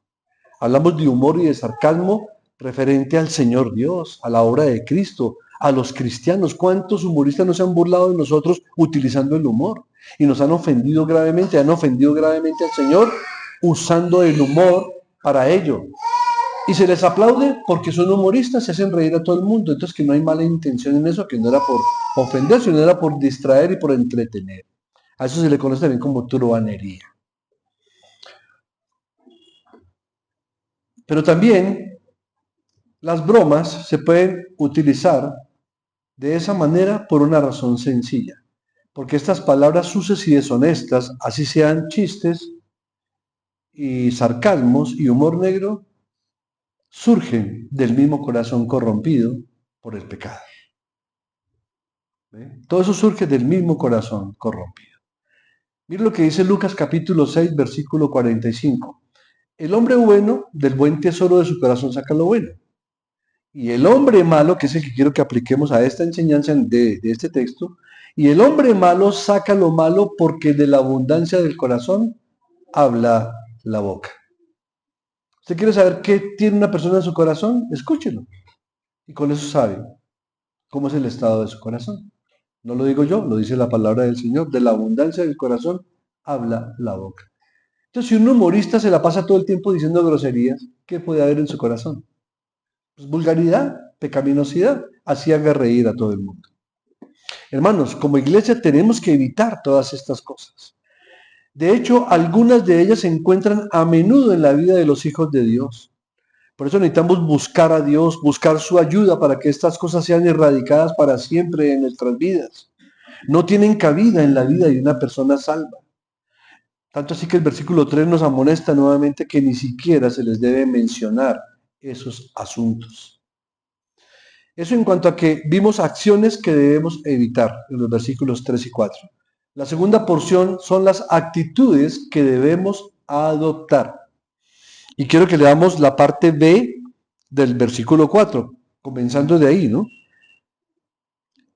Hablamos de humor y de sarcasmo referente al Señor Dios, a la obra de Cristo, a los cristianos. ¿Cuántos humoristas nos han burlado de nosotros utilizando el humor? Y nos han ofendido gravemente al Señor usando el humor para ello. Y se les aplaude porque son humoristas, se hacen reír a todo el mundo. Entonces que no hay mala intención en eso, que no era por ofender, sino era por distraer y por entretener. A eso se le conoce también como truhanería. Pero también las bromas se pueden utilizar de esa manera por una razón sencilla. Porque estas palabras sucias y deshonestas, así sean chistes y sarcasmos y humor negro, surgen del mismo corazón corrompido por el pecado. ¿Ve? Todo eso surge del mismo corazón corrompido. Mira lo que dice Lucas capítulo 6, versículo 45. El hombre bueno del buen tesoro de su corazón saca lo bueno. Y el hombre malo, que es el que quiero que apliquemos a esta enseñanza de este texto, y el hombre malo saca lo malo porque de la abundancia del corazón habla la boca. ¿Usted quiere saber qué tiene una persona en su corazón? Escúchelo. Y con eso sabe cómo es el estado de su corazón. No lo digo yo, lo dice la palabra del Señor. De la abundancia del corazón habla la boca. Entonces, si un humorista se la pasa todo el tiempo diciendo groserías, ¿qué puede haber en su corazón? Pues vulgaridad, pecaminosidad, así haga reír a todo el mundo. Hermanos, como iglesia tenemos que evitar todas estas cosas. De hecho, algunas de ellas se encuentran a menudo en la vida de los hijos de Dios. Por eso necesitamos buscar a Dios, buscar su ayuda para que estas cosas sean erradicadas para siempre en nuestras vidas. No tienen cabida en la vida de una persona salva. Tanto así que el versículo 3 nos amonesta nuevamente que ni siquiera se les debe mencionar esos asuntos. Eso en cuanto a que vimos acciones que debemos evitar en los versículos 3 y 4. La segunda porción son las actitudes que debemos adoptar. Y quiero que leamos la parte B del versículo 4, comenzando de ahí, ¿no?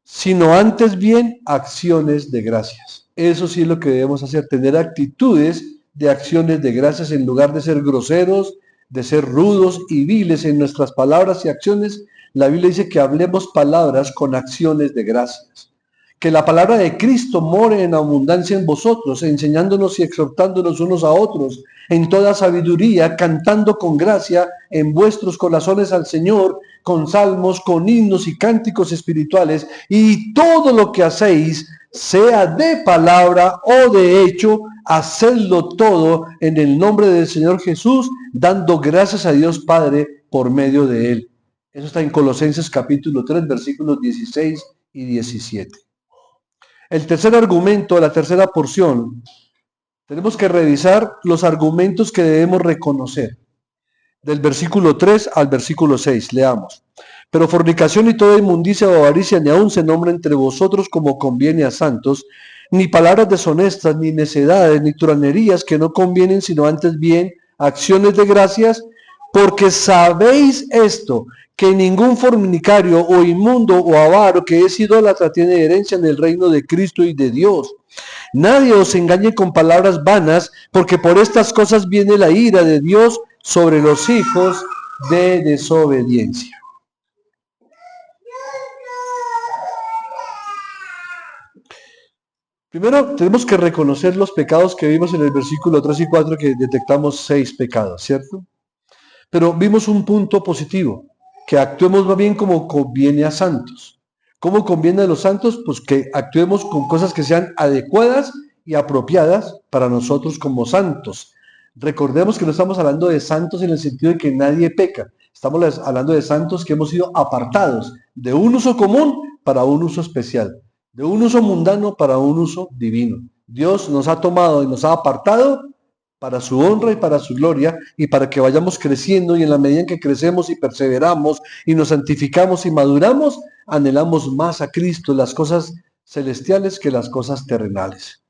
Sino antes bien acciones de gracias. Eso sí es lo que debemos hacer, tener actitudes de acciones de gracias en lugar de ser groseros, de ser rudos y viles en nuestras palabras y acciones. La Biblia dice que hablemos palabras con acciones de gracias. Que la palabra de Cristo more en abundancia en vosotros, enseñándonos y exhortándonos unos a otros en toda sabiduría, cantando con gracia en vuestros corazones al Señor, con salmos, con himnos y cánticos espirituales, y todo lo que hacéis, sea de palabra o de hecho, hacedlo todo en el nombre del Señor Jesús, dando gracias a Dios Padre por medio de Él. Eso está en Colosenses capítulo 3, versículos 16 y 17. El tercer argumento, la tercera porción, tenemos que revisar los argumentos que debemos reconocer. Del versículo 3 al versículo 6, leamos. Pero fornicación y toda inmundicia o avaricia ni aun se nombra entre vosotros como conviene a santos, ni palabras deshonestas, ni necedades, ni tiranerías que no convienen, sino antes bien acciones de gracias, porque sabéis esto, que ningún fornicario o inmundo o avaro que es idólatra tiene herencia en el reino de Cristo y de Dios. Nadie os engañe con palabras vanas, porque por estas cosas viene la ira de Dios sobre los hijos de desobediencia. Primero, tenemos que reconocer los pecados que vimos en el versículo 3 y 4, que detectamos 6 pecados, ¿cierto? Pero vimos un punto positivo, que actuemos más bien como conviene a santos. ¿Cómo conviene a los santos? Pues que actuemos con cosas que sean adecuadas y apropiadas para nosotros como santos. Recordemos que no estamos hablando de santos en el sentido de que nadie peca. Estamos hablando de santos que hemos sido apartados de un uso común para un uso especial, de un uso mundano para un uso divino. Dios nos ha tomado y nos ha apartado para su honra y para su gloria, y para que vayamos creciendo, y en la medida en que crecemos y perseveramos y nos santificamos y maduramos, anhelamos más a Cristo, las cosas celestiales que las cosas terrenales.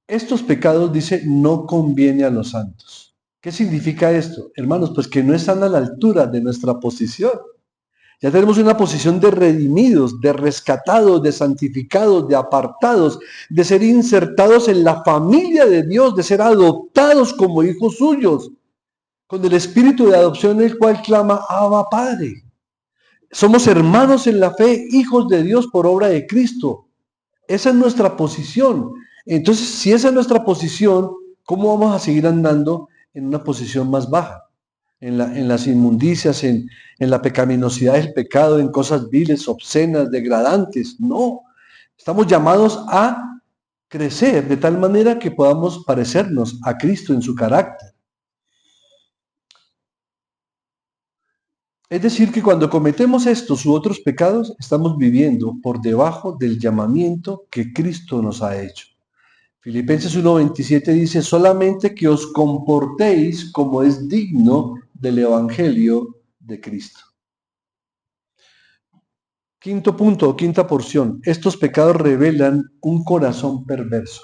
Estos pecados, dice, no conviene a los santos. ¿Qué significa esto? Hermanos, pues que no están a la altura de nuestra posición. Ya tenemos una posición de redimidos, de rescatados, de santificados, de apartados, de ser insertados en la familia de Dios, de ser adoptados como hijos suyos, con el espíritu de adopción el cual clama, Abba Padre. Somos hermanos en la fe, hijos de Dios por obra de Cristo. Esa es nuestra posición. Entonces, si esa es nuestra posición, ¿cómo vamos a seguir andando en una posición más baja? En las inmundicias, en la pecaminosidad del pecado, en cosas viles, obscenas, degradantes. No, estamos llamados a crecer de tal manera que podamos parecernos a Cristo en su carácter. Es decir, que cuando cometemos estos u otros pecados, estamos viviendo por debajo del llamamiento que Cristo nos ha hecho. Filipenses 1:27 dice, solamente que os comportéis como es digno del Evangelio de Cristo. Quinto punto, quinta porción. Estos pecados revelan un corazón perverso.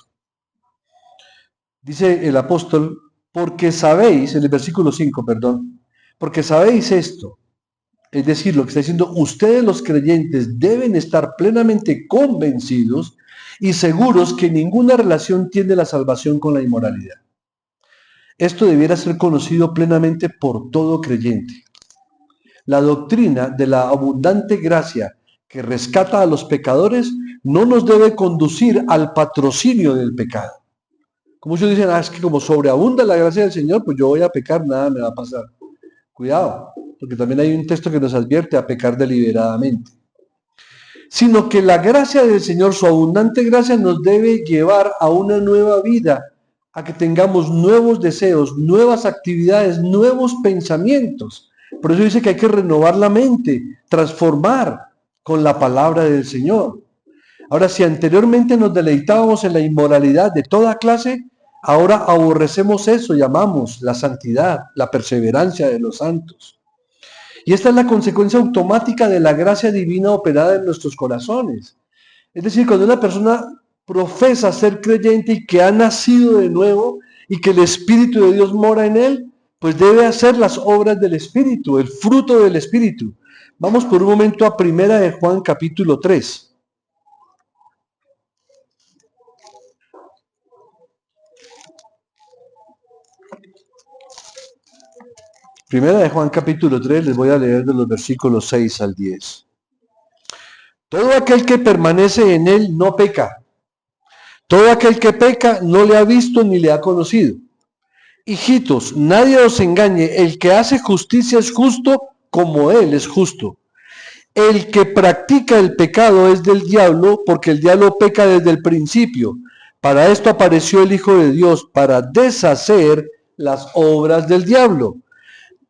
Dice el apóstol, porque sabéis, en el versículo 5, perdón, porque sabéis esto. Es decir, lo que está diciendo, ustedes los creyentes deben estar plenamente convencidos y seguros que ninguna relación tiene la salvación con la inmoralidad. Esto debiera ser conocido plenamente por todo creyente. La doctrina de la abundante gracia que rescata a los pecadores no nos debe conducir al patrocinio del pecado. Como muchos dicen, es que como sobreabunda la gracia del Señor, pues yo voy a pecar, nada me va a pasar. Cuidado, porque también hay un texto que nos advierte a pecar deliberadamente. Sino que la gracia del Señor, su abundante gracia, nos debe llevar a una nueva vida, a que tengamos nuevos deseos, nuevas actividades, nuevos pensamientos. Por eso dice que hay que renovar la mente, transformar con la palabra del Señor. Ahora, si anteriormente nos deleitábamos en la inmoralidad de toda clase, ahora aborrecemos eso y amamos la santidad, la perseverancia de los santos. Y esta es la consecuencia automática de la gracia divina operada en nuestros corazones. Es decir, cuando una persona profesa ser creyente y que ha nacido de nuevo y que el Espíritu de Dios mora en él, pues debe hacer las obras del Espíritu, el fruto del Espíritu. Vamos por un momento a 1 de Juan capítulo 3. Primera de Juan capítulo 3, les voy a leer de los versículos 6 al 10. Todo aquel que permanece en él no peca. Todo aquel que peca no le ha visto ni le ha conocido. Hijitos, nadie os engañe, el que hace justicia es justo como él es justo. El que practica el pecado es del diablo, porque el diablo peca desde el principio. Para esto apareció el Hijo de Dios, para deshacer las obras del diablo.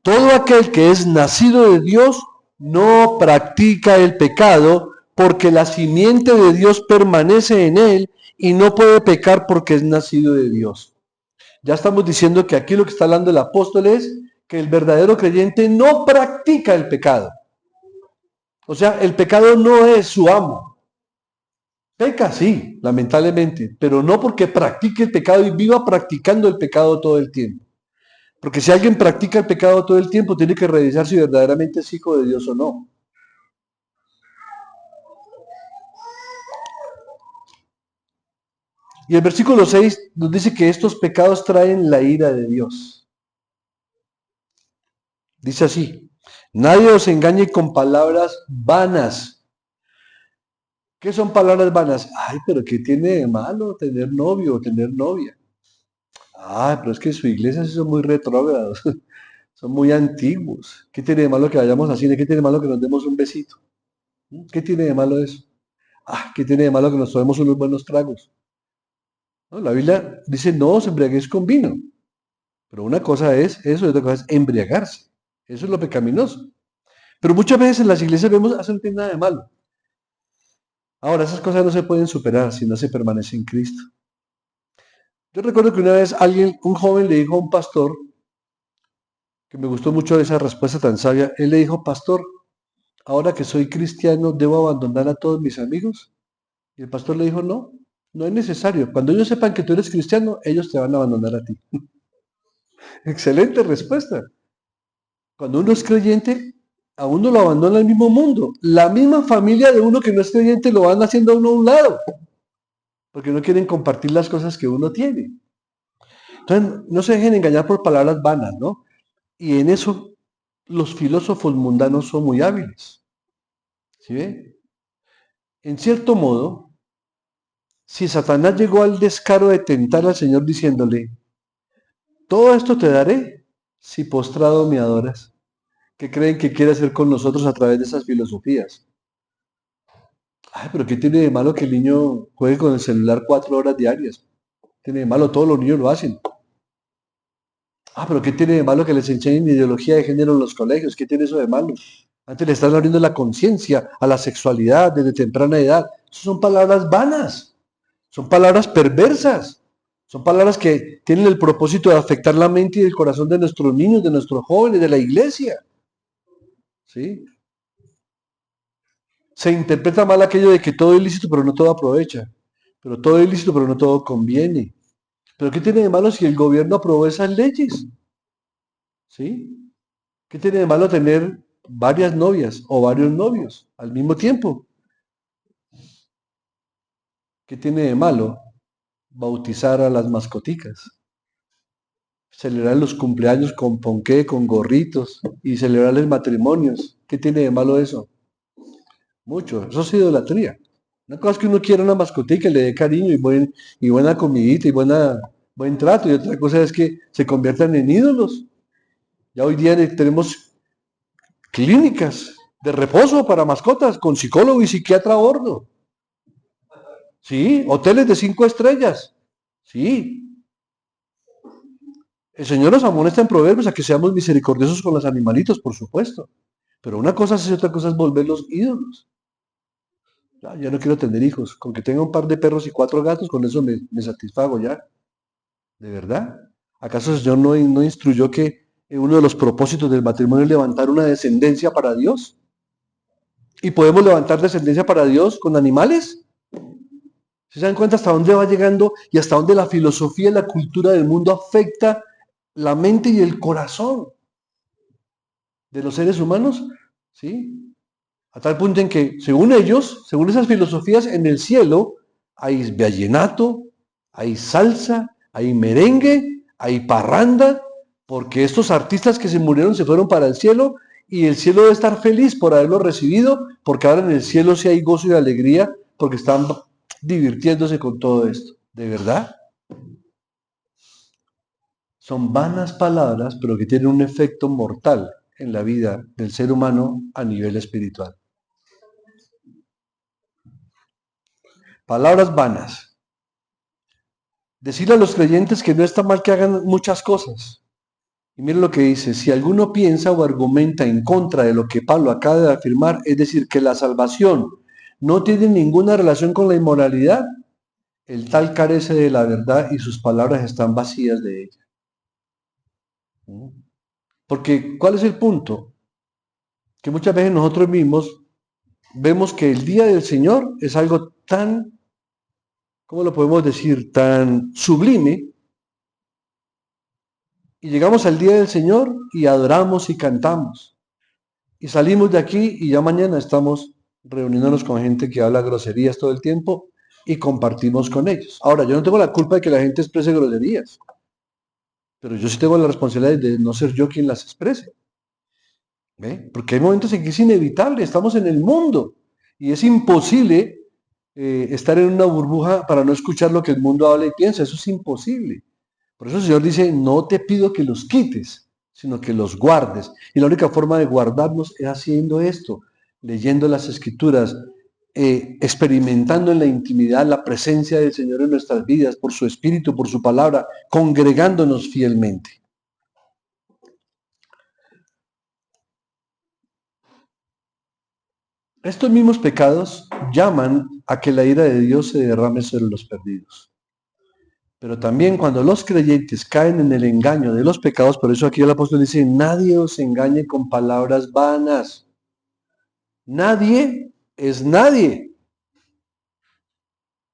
Todo aquel que es nacido de Dios no practica el pecado, porque la simiente de Dios permanece en él y no puede pecar porque es nacido de Dios. Ya estamos diciendo que aquí lo que está hablando el apóstol es que el verdadero creyente no practica el pecado. O sea, el pecado no es su amo. Peca, sí, lamentablemente, pero no porque practique el pecado y viva practicando el pecado todo el tiempo. Porque si alguien practica el pecado todo el tiempo, tiene que revisar si verdaderamente es hijo de Dios o no. Y el versículo 6 nos dice que estos pecados traen la ira de Dios. Dice así, nadie os engañe con palabras vanas. ¿Qué son palabras vanas? Ay, pero ¿qué tiene de malo tener novio o tener novia? Ay, pero es que su iglesia sí son muy retrógrados, son muy antiguos. ¿Qué tiene de malo que vayamos al cine? ¿Qué tiene de malo que nos demos un besito? ¿Qué tiene de malo eso? Ah, ¿qué tiene de malo que nos tomemos unos buenos tragos? ¿No? La Biblia dice, no os embriaguéis con vino. Pero una cosa es eso y otra cosa es embriagarse. Eso es lo pecaminoso. Pero muchas veces en las iglesias vemos, eso no tiene nada de malo. Ahora, esas cosas no se pueden superar si no se permanece en Cristo. Yo recuerdo que una vez alguien, un joven le dijo a un pastor, que me gustó mucho esa respuesta tan sabia, él le dijo, pastor, ahora que soy cristiano, ¿debo abandonar a todos mis amigos? Y el pastor le dijo, no, no es necesario. Cuando ellos sepan que tú eres cristiano, ellos te van a abandonar a ti. Excelente respuesta. Cuando uno es creyente, a uno lo abandona el mismo mundo. La misma familia de uno que no es creyente lo van haciendo a uno a un lado, porque no quieren compartir las cosas que uno tiene. Entonces, no se dejen engañar por palabras vanas, ¿no? Y en eso los filósofos mundanos son muy hábiles. ¿Sí ve? En cierto modo, si Satanás llegó al descaro de tentar al Señor diciéndole, todo esto te daré si postrado me adoras, ¿qué creen que quiere hacer con nosotros a través de esas filosofías? Ay, pero ¿qué tiene de malo que el niño juegue con el celular 4 horas diarias? ¿Qué tiene de malo? Todos los niños lo hacen. Ah, pero ¿qué tiene de malo que les enseñen ideología de género en los colegios? ¿Qué tiene eso de malo? Antes le están abriendo la conciencia a la sexualidad desde temprana edad. Eso son palabras vanas, son palabras perversas, son palabras que tienen el propósito de afectar la mente y el corazón de nuestros niños, de nuestros jóvenes, de la iglesia. ¿Sí? Se interpreta mal aquello de que todo es lícito pero no todo aprovecha. Pero todo es lícito pero no todo conviene. ¿Pero qué tiene de malo si el gobierno aprobó esas leyes? ¿Sí? ¿Qué tiene de malo tener varias novias o varios novios al mismo tiempo? ¿Qué tiene de malo bautizar a las mascoticas? Celebrar los cumpleaños con ponqué, con gorritos y celebrarles matrimonios. ¿Qué tiene de malo eso? Mucho. Eso es idolatría. Una cosa es que uno quiera una mascotica y le dé cariño y buena comidita y buen trato. Y otra cosa es que se conviertan en ídolos. Ya hoy día tenemos clínicas de reposo para mascotas con psicólogo y psiquiatra a bordo. Sí, hoteles de 5 estrellas. Sí. El Señor nos amonesta en Proverbios a que seamos misericordiosos con los animalitos, por supuesto. Pero una cosa es y otra cosa es volverlos ídolos. Ya no quiero tener hijos. Con que tenga un par de perros y 4 gatos, con eso me satisfago ya. ¿De verdad? ¿Acaso el Señor no instruyó que uno de los propósitos del matrimonio es levantar una descendencia para Dios? ¿Y podemos levantar descendencia para Dios con animales? ¿Se dan cuenta hasta dónde va llegando y hasta dónde la filosofía y la cultura del mundo afecta la mente y el corazón de los seres humanos? ¿Sí? A tal punto en que, según ellos, según esas filosofías, en el cielo hay vallenato, hay salsa, hay merengue, hay parranda, porque estos artistas que se murieron se fueron para el cielo y el cielo debe estar feliz por haberlo recibido, porque ahora en el cielo sí hay gozo y alegría, porque están divirtiéndose con todo esto. ¿De verdad? Son vanas palabras, pero que tienen un efecto mortal en la vida del ser humano a nivel espiritual. Palabras vanas. Decirle a los creyentes que no está mal que hagan muchas cosas. Y miren lo que dice, si alguno piensa o argumenta en contra de lo que Pablo acaba de afirmar, es decir, que la salvación no tiene ninguna relación con la inmoralidad, el tal carece de la verdad y sus palabras están vacías de ella. Porque, ¿cuál es el punto? Que muchas veces nosotros mismos vemos que el día del Señor es algo tan, ¿cómo lo podemos decir?, tan sublime. Y llegamos al día del Señor y adoramos y cantamos. Y salimos de aquí y ya mañana estamos reuniéndonos con gente que habla groserías todo el tiempo y compartimos con ellos. Ahora, yo no tengo la culpa de que la gente exprese groserías, pero yo sí tengo la responsabilidad de no ser yo quien las exprese. ¿Ve? Porque hay momentos en que es inevitable, estamos en el mundo y es imposible estar en una burbuja para no escuchar lo que el mundo habla y piensa, eso es imposible. Por eso el Señor dice, no te pido que los quites, sino que los guardes. Y la única forma de guardarlos es haciendo esto, leyendo las Escrituras, experimentando en la intimidad la presencia del Señor en nuestras vidas, por su Espíritu, por su palabra, congregándonos fielmente. Estos mismos pecados llaman a que la ira de Dios se derrame sobre los perdidos. Pero también cuando los creyentes caen en el engaño de los pecados, por eso aquí el apóstol dice, nadie os engañe con palabras vanas. Nadie es nadie.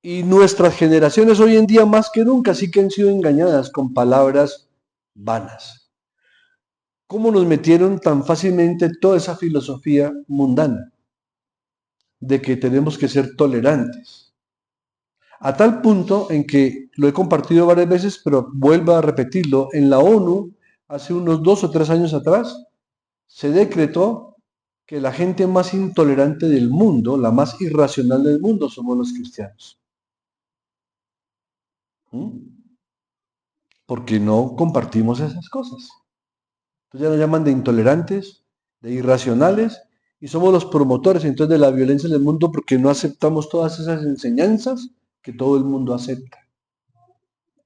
Y nuestras generaciones hoy en día más que nunca sí que han sido engañadas con palabras vanas. ¿Cómo nos metieron tan fácilmente toda esa filosofía mundana de que tenemos que ser tolerantes? A tal punto en que lo he compartido varias veces, pero vuelvo a repetirlo, en la ONU, hace unos 2 o 3 años atrás, se decretó que la gente más intolerante del mundo, la más irracional del mundo, somos los cristianos. Porque no compartimos esas cosas. Entonces ya nos llaman de intolerantes, de irracionales, y somos los promotores entonces de la violencia en el mundo porque no aceptamos todas esas enseñanzas que todo el mundo acepta.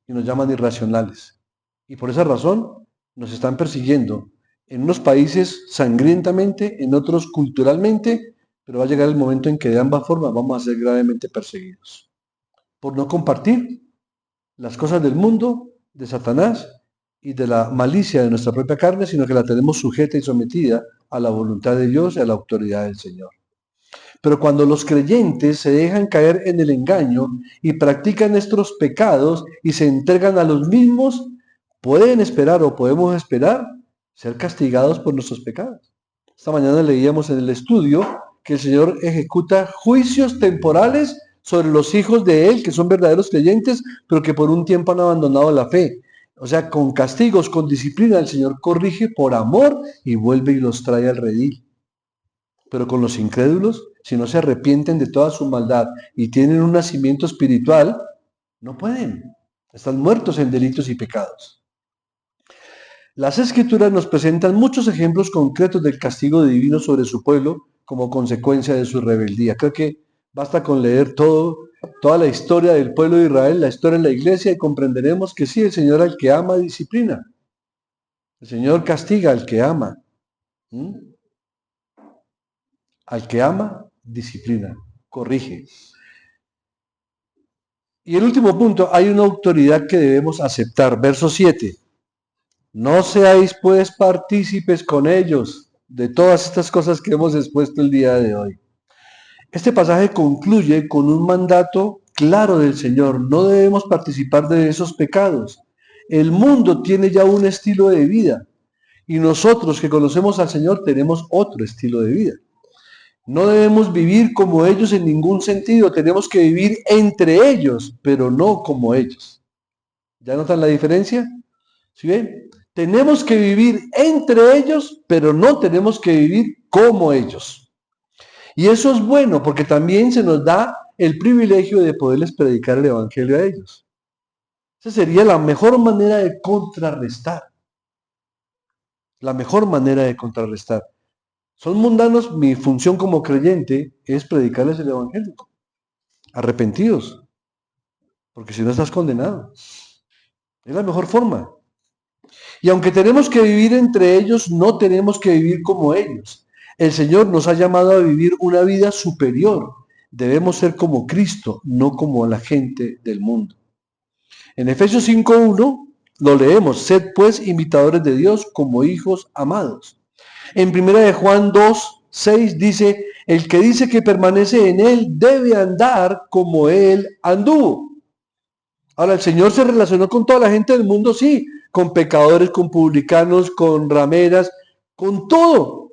Y nos llaman irracionales. Y por esa razón nos están persiguiendo en unos países sangrientamente, en otros culturalmente, pero va a llegar el momento en que de ambas formas vamos a ser gravemente perseguidos. Por no compartir las cosas del mundo, de Satanás y de la malicia de nuestra propia carne, sino que la tenemos sujeta y sometida a la voluntad de Dios y a la autoridad del Señor. Pero cuando los creyentes se dejan caer en el engaño y practican estos pecados y se entregan a los mismos, pueden esperar o podemos esperar ser castigados por nuestros pecados. Esta mañana leíamos en el estudio que el Señor ejecuta juicios temporales sobre los hijos de Él, que son verdaderos creyentes, pero que por un tiempo han abandonado la fe. O sea, con castigos, con disciplina, el Señor corrige por amor y vuelve y los trae al redil. Pero con los incrédulos, si no se arrepienten de toda su maldad y tienen un nacimiento espiritual, no pueden. Están muertos en delitos y pecados. Las Escrituras nos presentan muchos ejemplos concretos del castigo divino sobre su pueblo como consecuencia de su rebeldía. Creo que basta con leer toda la historia del pueblo de Israel, la historia de la iglesia, y comprenderemos que sí, el Señor al que ama disciplina. El Señor castiga al que ama. Al que ama, disciplina, corrige. Y el último punto, hay una autoridad que debemos aceptar. Verso 7. No seáis pues partícipes con ellos de todas estas cosas que hemos expuesto el día de hoy. Este pasaje concluye con un mandato claro del Señor. No debemos participar de esos pecados. El mundo tiene ya un estilo de vida y nosotros que conocemos al Señor tenemos otro estilo de vida. No debemos vivir como ellos en ningún sentido, tenemos que vivir entre ellos, pero no como ellos. ¿Ya notan la diferencia? ¿Sí ven? Tenemos que vivir entre ellos, pero no tenemos que vivir como ellos. Y eso es bueno porque también se nos da el privilegio de poderles predicar el Evangelio a ellos. Esa sería la mejor manera de contrarrestar. La mejor manera de contrarrestar. Son mundanos, mi función como creyente es predicarles el Evangelio. Arrepentidos, porque si no estás condenado. Es la mejor forma. Y aunque tenemos que vivir entre ellos, no tenemos que vivir como ellos. El Señor nos ha llamado a vivir una vida superior. Debemos ser como Cristo, no como la gente del mundo. En Efesios 5:1 lo leemos, sed pues imitadores de Dios como hijos amados. En 1 de Juan 2:6 dice, el que dice que permanece en Él debe andar como Él anduvo. Ahora, el Señor se relacionó con toda la gente del mundo, sí, con pecadores, con publicanos, con rameras, con todo.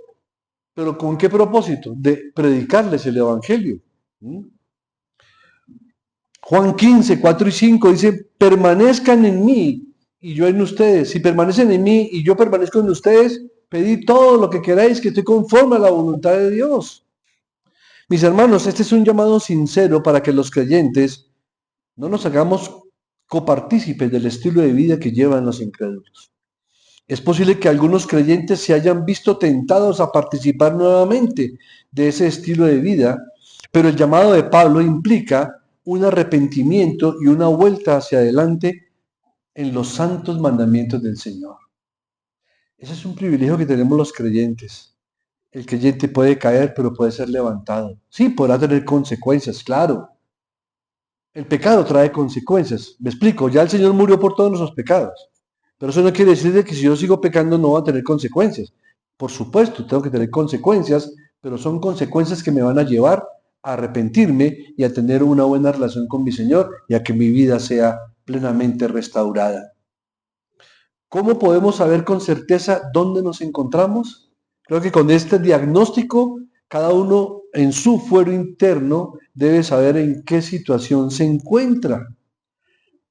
¿Pero con qué propósito? De predicarles el Evangelio. ¿Mm? Juan 15, 4 y 5 dice, permanezcan en mí y yo en ustedes. Si permanecen en mí y yo permanezco en ustedes, pedid todo lo que queráis, que estoy conforme a la voluntad de Dios. Mis hermanos, este es un llamado sincero para que los creyentes no nos hagamos copartícipes del estilo de vida que llevan los incrédulos. Es posible que algunos creyentes se hayan visto tentados a participar nuevamente de ese estilo de vida, pero el llamado de Pablo implica un arrepentimiento y una vuelta hacia adelante en los santos mandamientos del Señor. Ese es un privilegio que tenemos los creyentes. El creyente puede caer, pero puede ser levantado. Sí, podrá tener consecuencias, claro. El pecado trae consecuencias. Me explico, ya el Señor murió por todos nuestros pecados. Pero eso no quiere decir de que si yo sigo pecando no va a tener consecuencias. Por supuesto, tengo que tener consecuencias, pero son consecuencias que me van a llevar a arrepentirme y a tener una buena relación con mi Señor y a que mi vida sea plenamente restaurada. ¿Cómo podemos saber con certeza dónde nos encontramos? Creo que con este diagnóstico, cada uno en su fuero interno debe saber en qué situación se encuentra.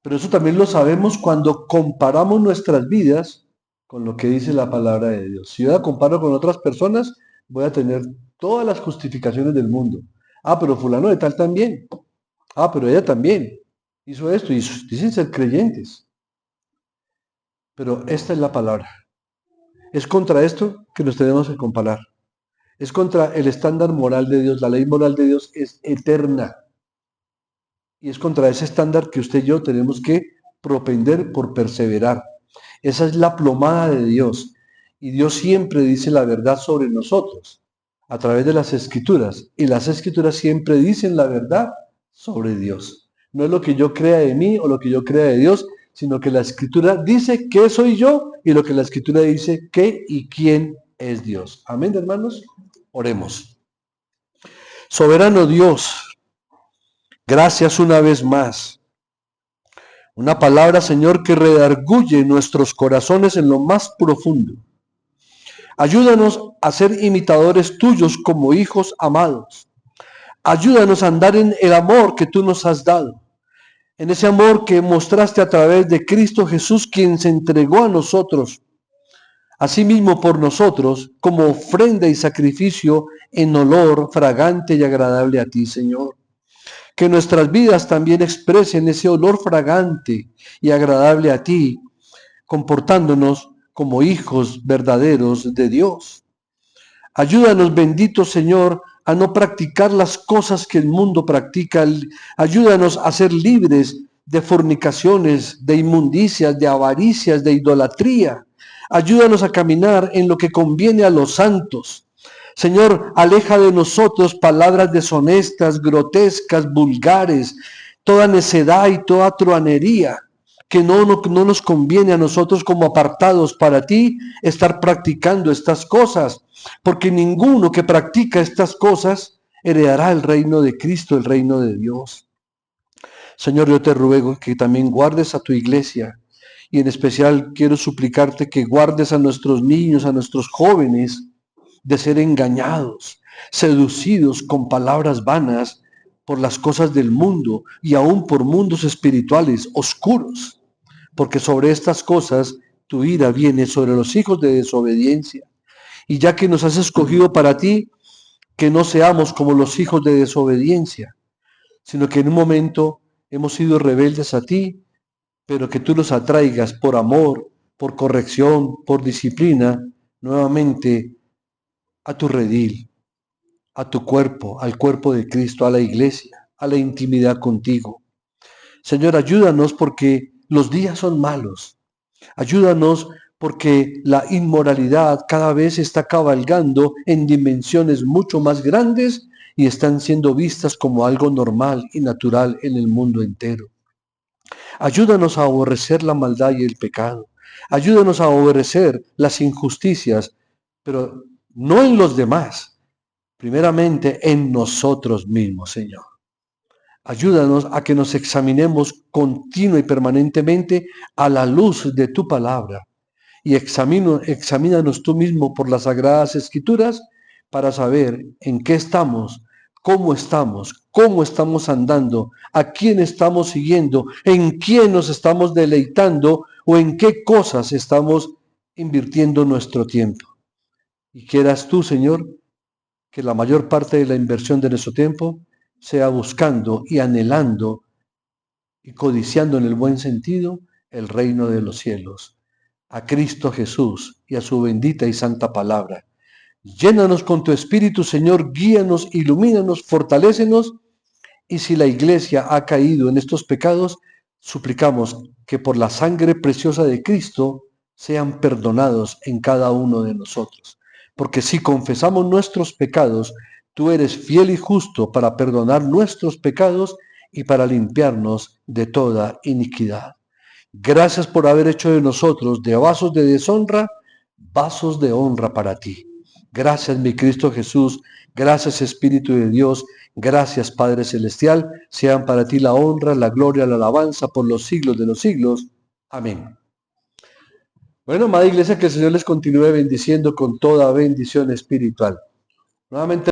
Pero eso también lo sabemos cuando comparamos nuestras vidas con lo que dice la palabra de Dios. Si yo la comparo con otras personas, voy a tener todas las justificaciones del mundo. Ah, pero fulano de tal también. Ah, pero ella también hizo esto y dicen ser creyentes. Pero esta es la palabra. Es contra esto que nos tenemos que comparar. Es contra el estándar moral de Dios. La ley moral de Dios es eterna. Y es contra ese estándar que usted y yo tenemos que propender por perseverar. Esa es la plomada de Dios. Y Dios siempre dice la verdad sobre nosotros a través de las escrituras. Y las escrituras siempre dicen la verdad sobre Dios. No es lo que yo crea de mí o lo que yo crea de Dios, sino que la escritura dice qué soy yo y lo que la escritura dice qué y quién es Dios. Amén, hermanos. Oremos. Soberano Dios, gracias una vez más. Una palabra, Señor, que redarguye nuestros corazones en lo más profundo. Ayúdanos a ser imitadores tuyos como hijos amados. Ayúdanos a andar en el amor que tú nos has dado. En ese amor que mostraste a través de Cristo Jesús, quien se entregó a nosotros, asimismo por nosotros, como ofrenda y sacrificio en olor fragante y agradable a ti, Señor. Que nuestras vidas también expresen ese olor fragante y agradable a ti, comportándonos como hijos verdaderos de Dios. Ayúdanos, bendito Señor, a no practicar las cosas que el mundo practica. Ayúdanos a ser libres de fornicaciones, de inmundicias, de avaricias, de idolatría. Ayúdanos a caminar en lo que conviene a los santos. Señor, aleja de nosotros palabras deshonestas, grotescas, vulgares, toda necedad y toda truanería, que no nos conviene a nosotros como apartados para ti estar practicando estas cosas, porque ninguno que practica estas cosas heredará el reino de Cristo, el reino de Dios. Señor, yo te ruego que también guardes a tu iglesia, y en especial quiero suplicarte que guardes a nuestros niños, a nuestros jóvenes, de ser engañados, seducidos con palabras vanas por las cosas del mundo y aún por mundos espirituales oscuros, porque sobre estas cosas tu ira viene sobre los hijos de desobediencia. Y ya que nos has escogido para ti, que no seamos como los hijos de desobediencia, sino que en un momento hemos sido rebeldes a ti, pero que tú los atraigas por amor, por corrección, por disciplina, nuevamente a tu redil, a tu cuerpo, al cuerpo de Cristo, a la iglesia, a la intimidad contigo. Señor, ayúdanos porque los días son malos. Ayúdanos porque la inmoralidad cada vez está cabalgando en dimensiones mucho más grandes y están siendo vistas como algo normal y natural en el mundo entero. Ayúdanos a aborrecer la maldad y el pecado. Ayúdanos a aborrecer las injusticias, pero no en los demás, primeramente en nosotros mismos, Señor. Ayúdanos a que nos examinemos continua y permanentemente a la luz de tu palabra y examínanos tú mismo por las sagradas escrituras para saber en qué estamos, cómo estamos andando, a quién estamos siguiendo, en quién nos estamos deleitando o en qué cosas estamos invirtiendo nuestro tiempo. Y quieras tú, Señor, que la mayor parte de la inversión de nuestro tiempo sea buscando y anhelando y codiciando en el buen sentido el reino de los cielos, a Cristo Jesús y a su bendita y santa palabra. Llénanos con tu Espíritu, Señor, guíanos, ilumínanos, fortalécenos, y si la iglesia ha caído en estos pecados, suplicamos que por la sangre preciosa de Cristo sean perdonados en cada uno de nosotros. Porque si confesamos nuestros pecados, tú eres fiel y justo para perdonar nuestros pecados y para limpiarnos de toda iniquidad. Gracias por haber hecho de nosotros, de vasos de deshonra, vasos de honra para ti. Gracias, mi Cristo Jesús. Gracias, Espíritu de Dios. Gracias, Padre Celestial. Sean para ti la honra, la gloria, la alabanza por los siglos de los siglos. Amén. Bueno, amada iglesia, que el Señor les continúe bendiciendo con toda bendición espiritual. Nuevamente